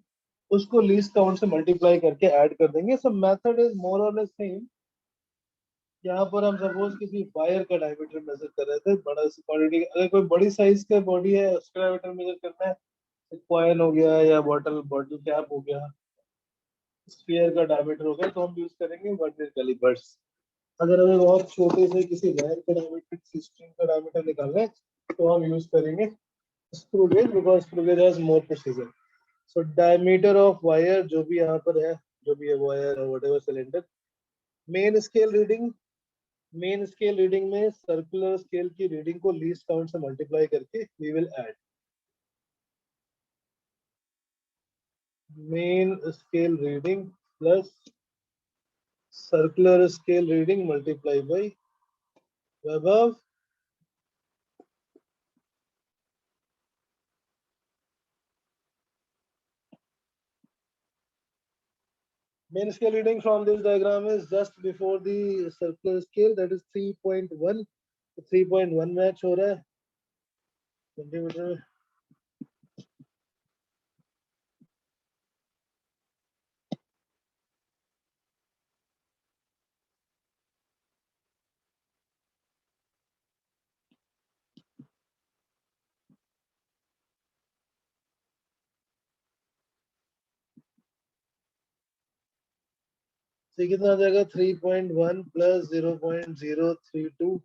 उसको लीस्ट काउंट से मल्टीप्लाई करके ऐड कर देंगे. सो मेथड इज मोर और लेस सेम. यहाँ पर हम सपोज किसी वायर का डायमीटर मेजर कर रहे थे, बड़ा सी क्वांटिटी. अगर कोई बड़ी साइज का बॉडी है उसका डायमीटर मेजर करना है, कॉइन हो गया या बॉटल कैप हो गया, स्फीयर का डायमीटर हो गया, तो हम यूज करेंगे वर्नियर कैलिपर्स. अगर हमें बहुत छोटे से किसी वायर का डायमीटर, स्ट्रिंग का डायमीटर निकालना है, तो हम यूज करेंगे screw gauge, because screw gauge has more precision. So diameter of wire जो भी यहाँ पर है, जो भी है वायर और whatever cylinder. Main scale reading में सर्कुलर स्केल की रीडिंग को लीस्ट काउंट से मल्टीप्लाई करके we will add main scale reading plus circular scale reading multiply by above. Main scale reading from this diagram is just before the circular scale, that is 3.1. 3.1 match हो रहा है centimetre में. तो कितना आ जाएगा? 3.1 plus 0.032,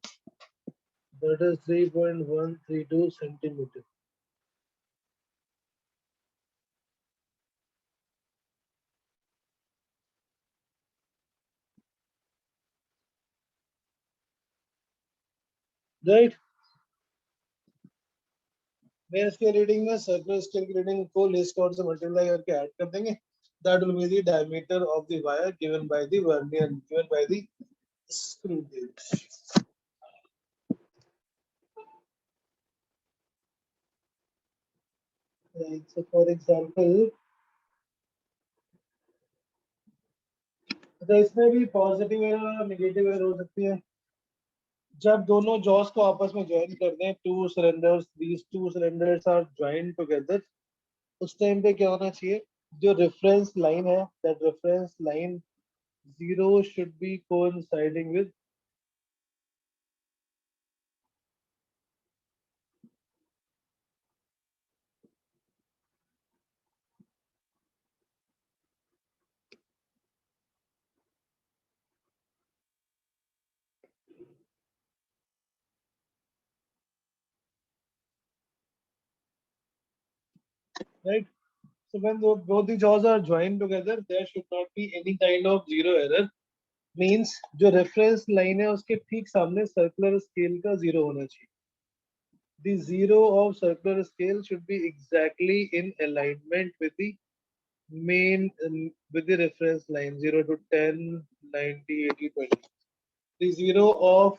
that is 3.132 centimetre. Right. Main scale reading में circular scale की reading को लीस्ट काउंट से मल्टीप्लाई करके ऐड कर देंगे. That will be the diameter of the wire given by the vernier, given by the screw gauge. Right. So for example, तो इसमें भी पॉजिटिव एरर और नेगेटिव एरर हो सकती है. जब दोनों जॉस को आपस में ज्वाइन कर दें, these two cylinders are joined together, उस टाइम पे क्या होना चाहिए? जो रेफरेंस लाइन है, that reference line zero should be coinciding with right. So when both the jaws are joined together, there should not be any kind of zero error. Means जो reference line है उसके ठीक सामने circular scale का zero होना चाहिए. The zero of circular scale should be exactly in alignment with the main with the reference line 0 to 10, 90, 80, 20. The zero of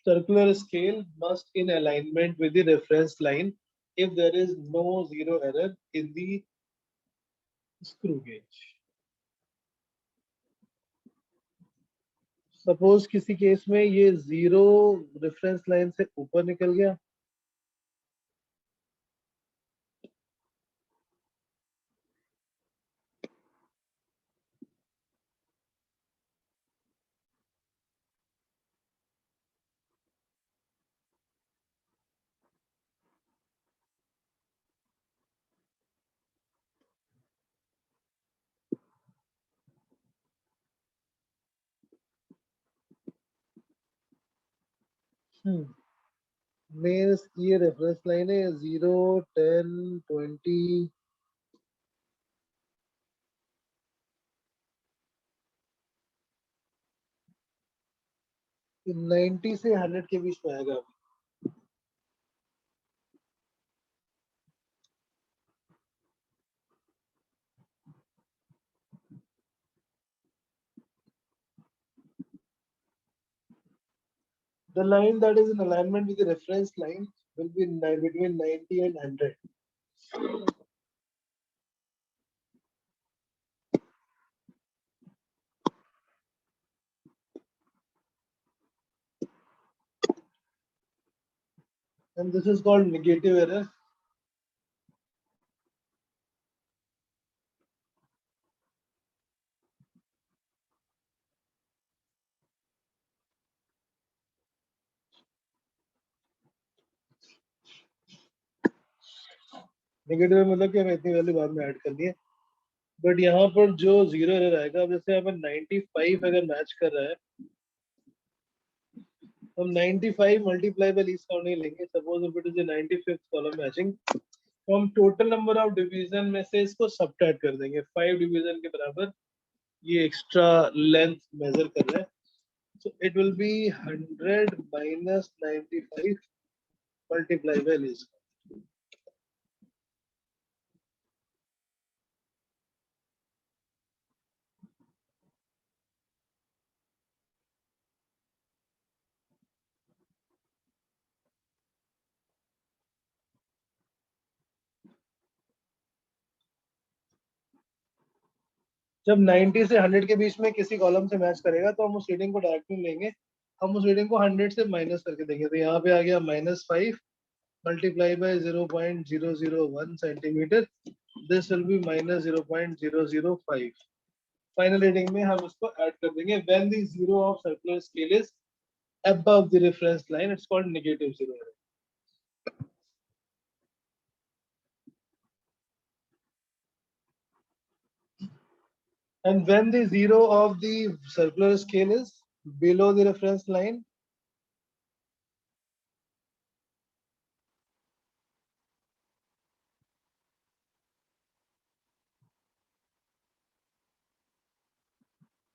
circular scale must in alignment with the reference line if there is no zero error in the screw gauge. Suppose किसी case में ये zero reference line से ऊपर निकल गया, means ये reference line है 0, 10, 20, ये 90 से 100 के बीच में आएगा. The line that is in alignment with the reference line will be between 90 and 100. And this is called negative error. Negative मतलब कि हमें इतनी वैल्यू बाद में ऐड करनी है, बट यहाँ पर जो जीरो एरर आएगा, अब जैसे हमें 95 अगर मैच कर रहा है, हम 95 मल्टीप्लाई बाय लीस्ट काउंट नहीं लेंगे. Suppose if it is 95th column matching, तो हम टोटल नंबर ऑफ डिवीजन में से इसको सबट्रैक्ट कर देंगे. 5 डिवीजन के बराबर ये एक्स्ट्रा लेंथ मेजर कर रहा है. So it will be 100 minus 95 multiplied by least. जब 90 से 100 के बीच में किसी कॉलम से मैच करेगा तो हम उस रीडिंग को डायरेक्टली लेंगे, हम उस रीडिंग को 100 से माइनस करके देंगे. तो यहाँ पे आ गया -5 multiply by 0.001 centimetre. This will be -0.005. Final reading में हम इसको ऐड कर देंगे. When the zero of circular scale is above the reference line, it's called negative zero error. And when the zero of the circular scale is below the reference line,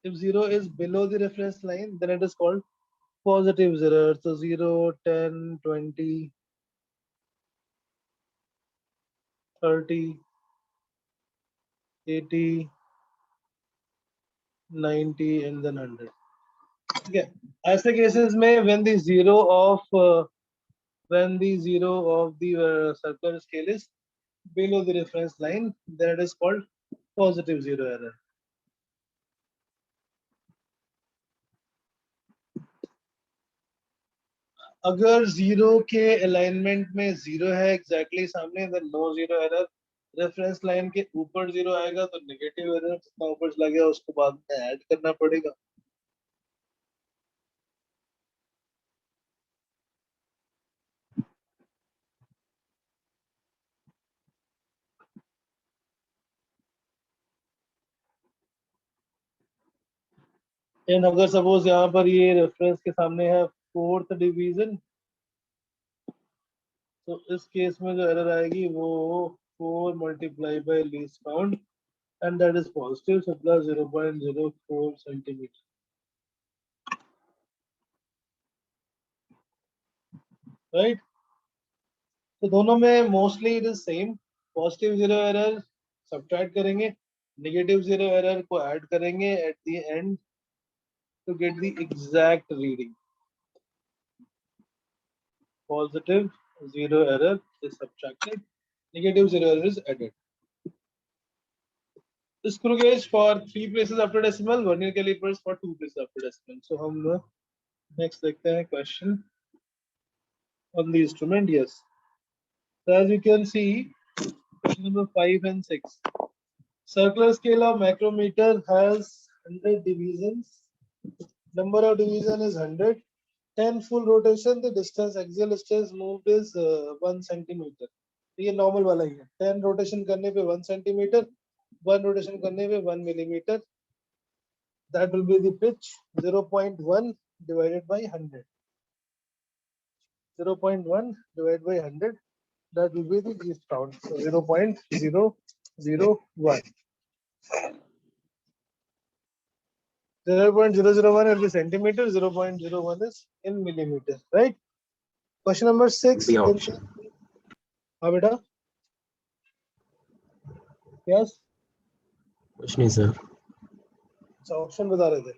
if zero is below the reference line, then it is called positive zero. So 0, 10, 20, 30, 80, 90, and then 100. Okay. ऐसे cases में when the zero of the circular scale is below the reference line, then it is called positive zero error. अगर zero के alignment में zero है exactly सामने, then no zero error. Reference line के ऊपर 0 आएगा तो नेगेटिव एरर, जितना ऊपर चला गया उसको बाद में ऐड करना पड़ेगा। एंड अगर सपोज यहाँ पर ये रेफरेंस के सामने है 4th डिवीजन, तो इस केस में जो एरर आएगी वो 4 multiply by least count and that is positive, so plus 0.04 centimetre, right. तो दोनों में mostly it is same, positive 0 error subtract करेंगे, नेगेटिव 0 एरर को ऐड करेंगे at the end to get the exact reading. Positive 0 error is subtracted, negative 0 error is added. Screw gauge for 3 places after decimal, vernier calipers for 2 places after decimal. So हम next देखते हैं question on the instrument. Yes, so as you can see, question number 5 and 6. Circular scale of micrometer has 100 divisions. Number of division is 100. 10 full rotation, the distance axial distance moved is 1 centimeter. ये normal वाला ही है। 10 rotation करने पे 1 centimetre, 1 rotation करने पे 1 millimetre. That will be the pitch 0.1 divided by 100. 0.1 divided by 100. That will be the least count. So 0.001. 0.001 will be centimeter. 0.01 is in millimeter. Right? Question number 6. The option. हाँ बेटा, yes, कुछ नहीं sir. अच्छा option बता रहे थे।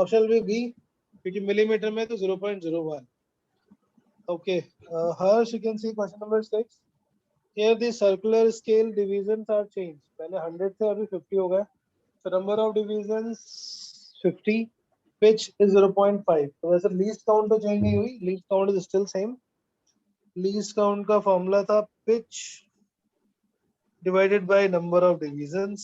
Option भी B, क्योंकि मिलीमीटर में तो 0.01. Okay, Harsh, you can see question number 6. Here the circular scale divisions are changed. पहले 100 थे, अभी 50 हो गए. So number of divisions 50. Pitch is 0.5. तो वैसे least count तो change नहीं हुई. Least count is still same. Least count का formula था pitch divided by number of divisions.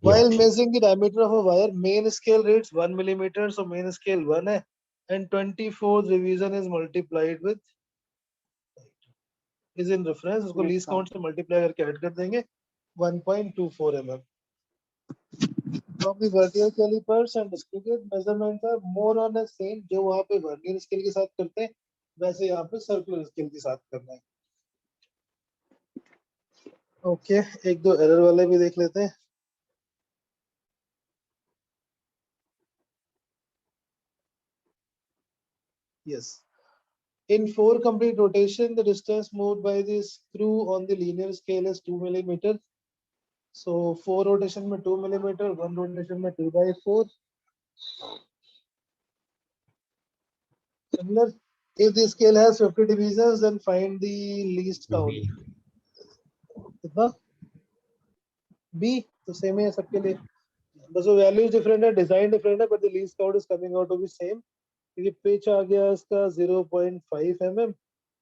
While measuring the diameter of a wire, main scale reads 1 millimeter, so main scale 1 है, and 24th division is multiplied with is in reference, उसको least count से multiply करके add कर देंगे 1.24 mm. From the vertical calipers and screw gauge measurements are more or less same. जो वहाँ पे vernier scale के साथ करते हैं, वैसे यहाँ पे circular scale के साथ करना है. Okay, एक दो error वाले भी देख लेते हैं. Yes. In 4 complete rotation, the distance moved by the screw on the linear scale is 2 millimeter. So 4 rotation में 2 millimeter, 1 rotation में 2/4. Similar, if the scale has 50 divisions, then find the least count. कितना? B, तो same है सबके लिए. बस वो values different है, design different है, but the least count is coming out to be same. क्योंकि pitch आ गया इसका 0.5 mm.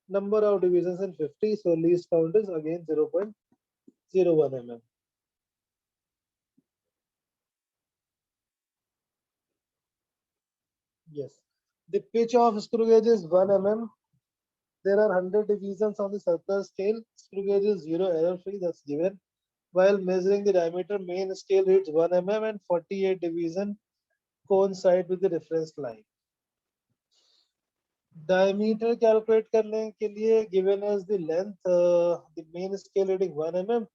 Number of divisions in 50, so least count is again 0.01 mm. Yes, the pitch of screw gauge is 1 mm. There are 100 divisions on the circular scale. Screw gauge is 0 error free, that's given. While measuring the diameter, main scale reads 1 mm and 48 division coincide with the reference line. Diameter calculate करने के लिए given as the length, the main scale reading 1 mm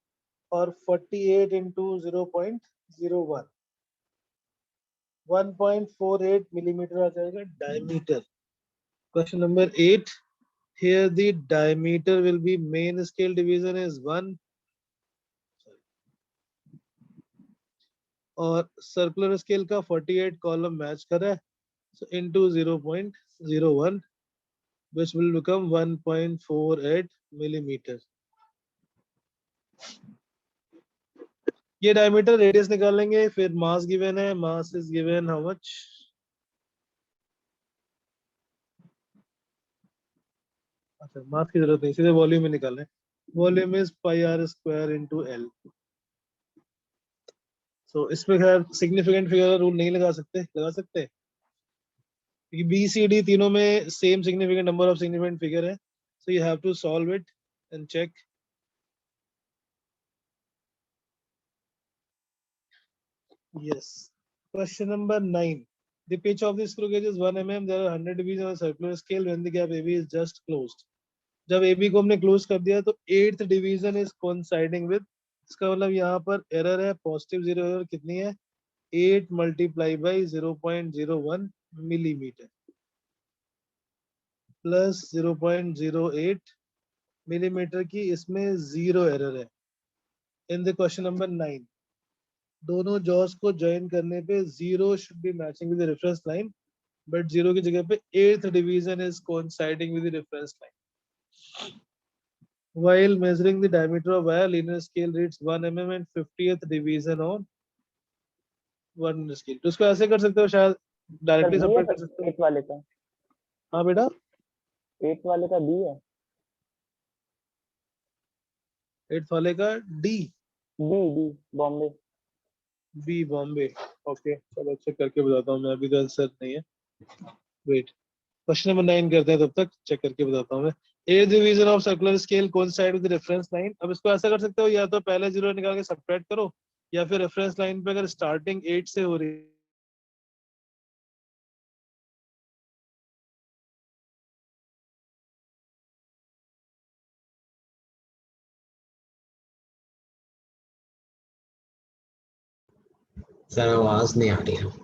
or 48 into 0.01. 1.48 millimeter आ जाएगा diameter. Question number 8. Here the diameter will be main scale division is 1. और circular scale का 48 column match कर रहा है. So into 0.01, which will become 1.48 millimeter. ये diameter radius निकालेंगे, फिर mass given है, mass is given how much? अच्छा mass की जरूरत नहीं, सीधे volume में निकालें. Volume is pi r square into l. So इसमें खैर सिग्निफिकेंट फिगर रूल नहीं लगा सकते, लगा सकते क्योंकि बी सी डी तीनों में same significant number of significant figure है। So you have to solve it and check. Yes. Question number 9. The pitch of the screw gauge is 1 mm. There are 100 divisions on a circular scale when the gap AB is just closed. जब AB को हमने close कर दिया तो 8th division is coinciding with, इसका मतलब यहाँ पर एरर है, पॉजिटिव जीरो एरर कितनी है, 8 multiply by 0.01 millimetre plus 0.08 millimetre की इसमें जीरो एरर है। इन द क्वेश्चन नंबर 9 दोनों जॉस को ज्वाइन करने पे zero should be matching with the reference line, but zero की जगह पे 8th division is coinciding with the reference line. While measuring the diameter of wire, linear scale reads 1 mm and 50th division on 1 scale. तो इसको ऐसे कर सकते हो, शायद डायरेक्टली सर बी है सेपरेट कर सकते हो। 8 वाले का, हाँ बेटा, 8 वाले का बी है, 8th वाले का D, D Bombay. B Bombay. Okay चलो चेक करके बताता हूँ मैं, अभी तो आंसर नहीं है, वेट। क्वेश्चन नंबर 9 करते हैं, तब तक चेक करके बताता हूँ मैं। 8th division of circular scale coincide with reference line. अब इसको ऐसा कर सकते हो, या तो पहले जीरो निकाल के सेपरेट करो, या फिर रेफरेंस लाइन पे अगर स्टार्टिंग 8 से हो रही है सर आवाज नहीं आ रही है।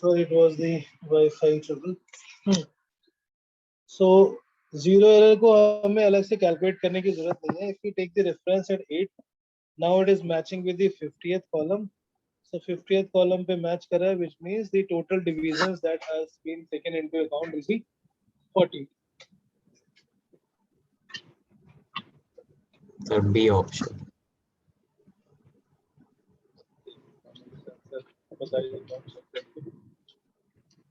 So it was the Wi-Fi trouble. So zero error को हमें अलग से कैलकुलेट करने की जरूरत नहीं है. If we take the reference at 8, now it is matching with the 50th column. So 50th column पे match कर रहा है, which means the total divisions that has been taken into account will be 40. Sir B option.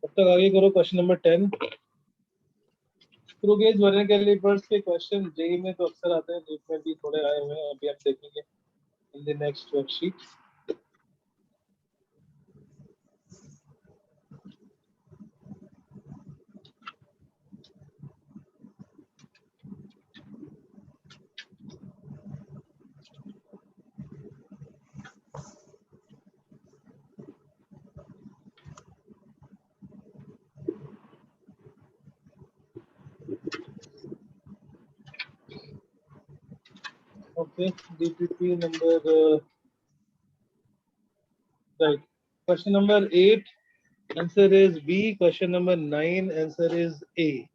तब तक आगे करो question number 10। Screw gauge vernier callipers के question JEE में तो अक्सर आते हैं, नीट में भी थोड़े आए हुए हैं, अभी हम देखेंगे in the next worksheet. Okay, DPP number right. Question number 8, answer is B. Question number 9, answer is A.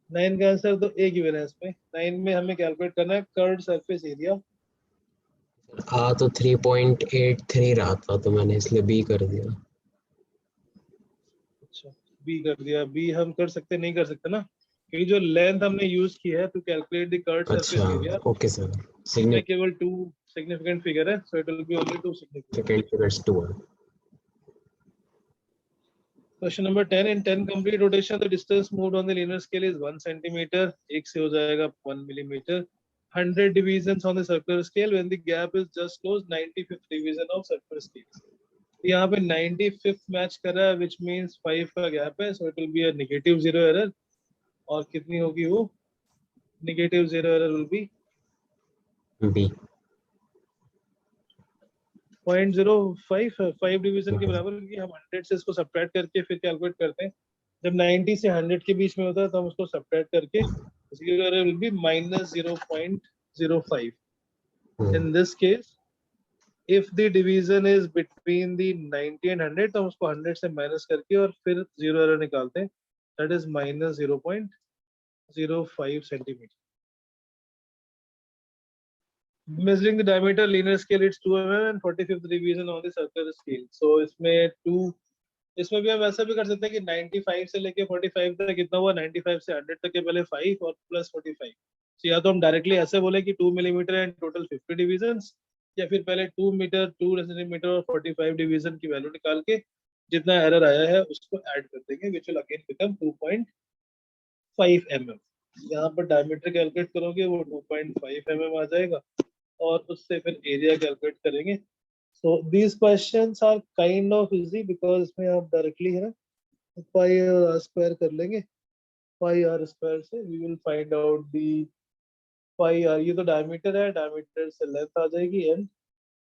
9 का आंसर तो A गिवन है इसमें। 9 में हमें कैलकुलेट करना है कर्व्ड सरफेस एरिया। आ तो 3.83 रहा था, तो मैंने इसलिए बी कर दिया। अच्छा, B कर दिया। B हम कर सकते नहीं कर सकते ना, क्योंकि जो लेंथ हमने यूज की है to calculate the curved surface अच्छा एरिया, ओके सर। इसमें केवल 2 सिग्निफिकेंट फिगर है, so it will be only 2 significant. Significant figures 2 है। Question number 10 in 10 complete rotation the distance moved on the linear scale is 1 centimeter, एक से हो जाएगा 1 millimeter. 100 divisions on the circular scale when the gap is just closed 95th division of circular scale. यहाँ पे 95th match कर रहा है which means 5 का गैप है, so it will be a negative 0 error. और कितनी होगी वो? Negative 0 error will be B. 0.05 5 division के बराबर, क्योंकि हम 100 से इसको सब्ट्रैक्ट करके फिर कैलकुलेट करते हैं. जब 90 से 100 के बीच में होता है तो हम उसको सब्ट्रैक्ट करके 0 error will be minus 0.05. In this case, if the division is between the 90 and 100 तो हम उसको 100 से माइनस करके और फिर 0 error निकालते हैं. That is minus 0.05 centimeter. Measuring the diameter linear scale it's 2 mm and 45th division on the circular scale. So इसमें भी हम ऐसा भी कर सकते हैं कि 95 से लेके 45 तक कितना हुआ, 95 से 100 तक के पहले 5 और प्लस 45. तो या तो हम डायरेक्टली ऐसे बोले कि 2 मिलीमीटर एंड टोटल 50 डिविजन्स, या फिर पहले 2 मीटर 2 सेंटीमीटर और 45 डिवीजन की वैल्यू निकाल के जितना एरर आया है उसको ऐड कर देंगे, which will again become 2.5 mm. यहाँ पर डायमीटर कैलकुलेट करोगे वो 2.5 mm आ जाएगा और उससे फिर एरिया कैलकुलेट करेंगे. So these questions are kind of easy because इसमें आप डायरेक्टली है ना pi r square कर लेंगे. pi r square से we will find out the pi r, ये तो डायमीटर है, डायमीटर से लेंथ आ जाएगी एंड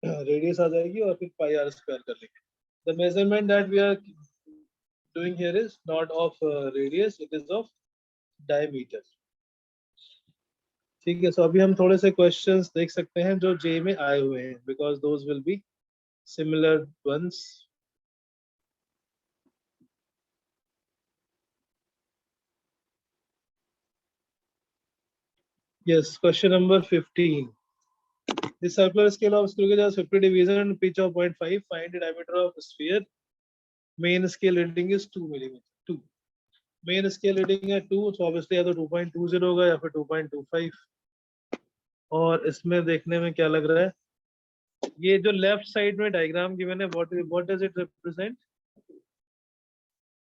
रेडियस आ जाएगी और फिर pi r square कर लेंगे. The measurement that we are doing here is not of radius, it is of diameter. ठीक है. सो अभी हम थोड़े से क्वेश्चंस देख सकते हैं जो जे में आए हुए हैं, because those will be similar ones. Yes, question number 15. The circular scale of screw gauge has 50 division and pitch of 0.5. Find the diameter of sphere. Main scale reading is 2 mm. 2. Main scale reading है 2, so obviously या तो 2.20 होगा या फिर 2.25. और इसमें देखने में क्या लग रहा है, ये जो लेफ्ट साइड में डायग्राम गिवन है, व्हाट डज इट रिप्रेजेंट?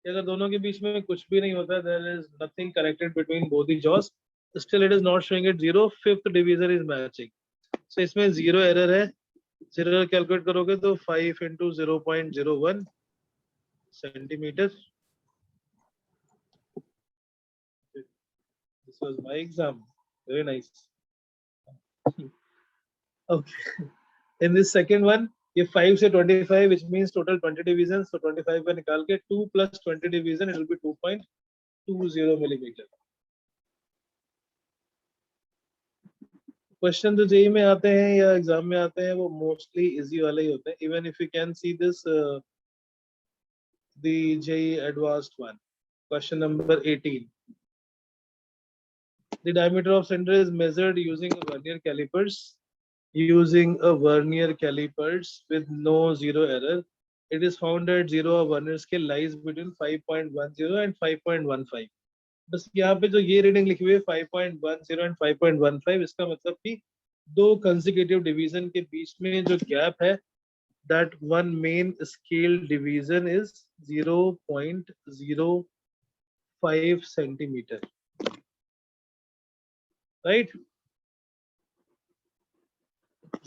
अगर दोनों के बीच में कुछ भी नहीं होता, there is nothing connected between both the jaws, still it is not showing it 0. Fifth division is matching. So इसमें 0 एरर है. 0 एरर कैलकुलेट करोगे तो 5 into 0.01 centimetre. This was my exam. Very nice. Okay. In this second one, ये 5 से 25 which means total 20 divisions, so 25 का निकाल के 2 plus 20 division it will be 2.20 millimeter. Question जो जेई में आते हैं या एग्जाम में आते हैं वो मोस्टली इजी वाले ही होते हैं. Even if you can see this the JEE advanced one. Question number 18. The diameter of cylinder is measured using a vernier calipers. Using a vernier calipers with no 0 error, it is found that 0 of vernier scale lies between 5.10 and 5.15. बस यहाँ पे जो ये reading लिखी हुई है 5.10 and 5.15, इसका मतलब कि दो consecutive division के बीच में जो गैप है, that one main scale division is 0.05 centimeter, right?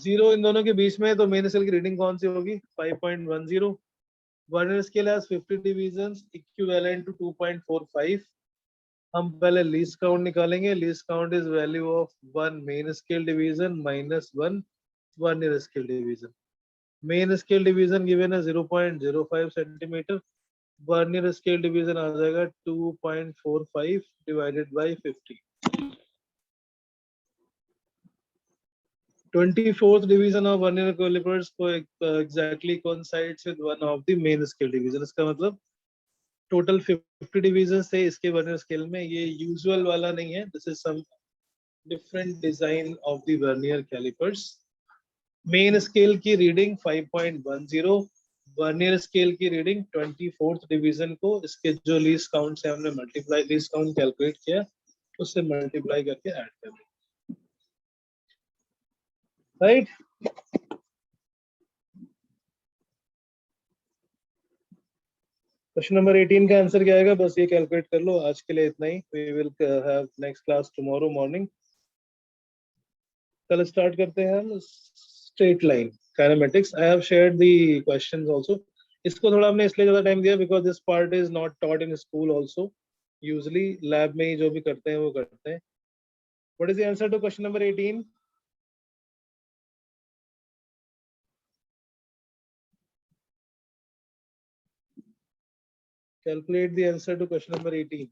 0 इन दोनों के बीच में, तो मेन स्केल की रीडिंग कौन सी होगी? 5.10. Vernier scale has 50 divisions equivalent to 2.45. हम पहले लीस्ट काउंट निकालेंगे. Least count is value of 1 main scale division minus 1 vernier scale division. Main scale division given है 0.05 सेंटीमीटर. वर्नियर स्केल डिवीजन आ जाएगा 2.45 divided by 50. 24th division of vernier calipers को exactly coincides with one of the main scale division. इसका मतलब total 50 divisions थे इसके vernier scale में. ये usual वाला नहीं है. This is some different design of the vernier calipers. Main scale की reading 5.10, vernier scale की reading 24th division को इसके जो least count से हमने least count calculate किया उससे multiply करके add कर दें. Right? क्वेश्चन नंबर 18 का आंसर क्या आएगा, बस ये कैलकुलेट कर लो। आज के लिए इतना ही। We will have next class tomorrow morning. कल स्टार्ट करते हैं हम straight line kinematics. I have shared the questions also. इसको थोड़ा हमने इसलिए ज्यादा टाइम दिया because this part is not taught in school also. Usually lab में ही जो भी करते हैं वो करते हैं। What is the answer to question number 18? Calculate the answer to question number 18.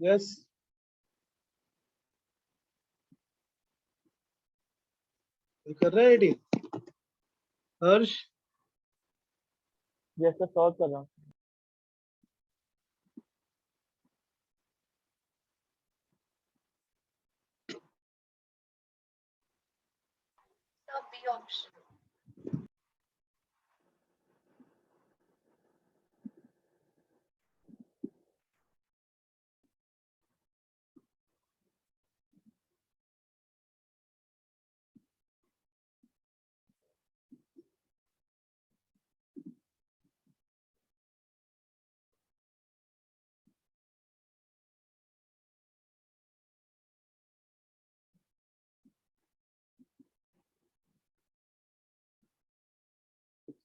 Yes. ये कर रहा है 18? हर्ष? जैसे सॉल्व कर रहा हूँ। B option.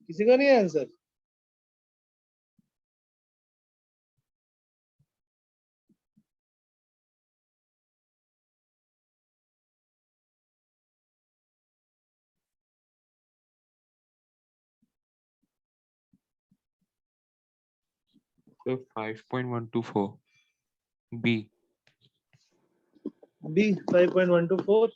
किसी का नहीं है answer? So 5.124 B. B 5.124.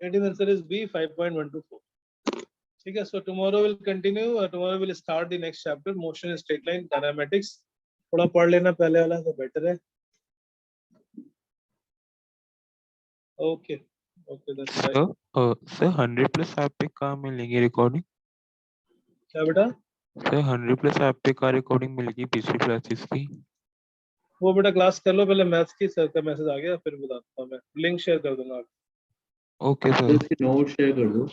Indian answer is B 5.124. ठीक है, so tomorrow will continue. Tomorrow will start the next chapter, motion in straight line kinematics. थोड़ा पढ़ लेना पहले वाला तो बेटर है. Okay, okay, that's right. Sir 100 plus आप पे कहाँ मिलेगी रिकॉर्डिंग? क्या बेटा? सर 100 प्लस आप पे कहाँ रिकॉर्डिंग मिलेगी पिछली क्लासेस की? वो बेटा क्लास कर लो पहले, मैथ्स की सर का मैसेज आ गया, फिर बताता हूँ मैं, लिंक शेयर कर दूंगा आपको। ओके तो सर। इसकी नोट शेयर कर दो।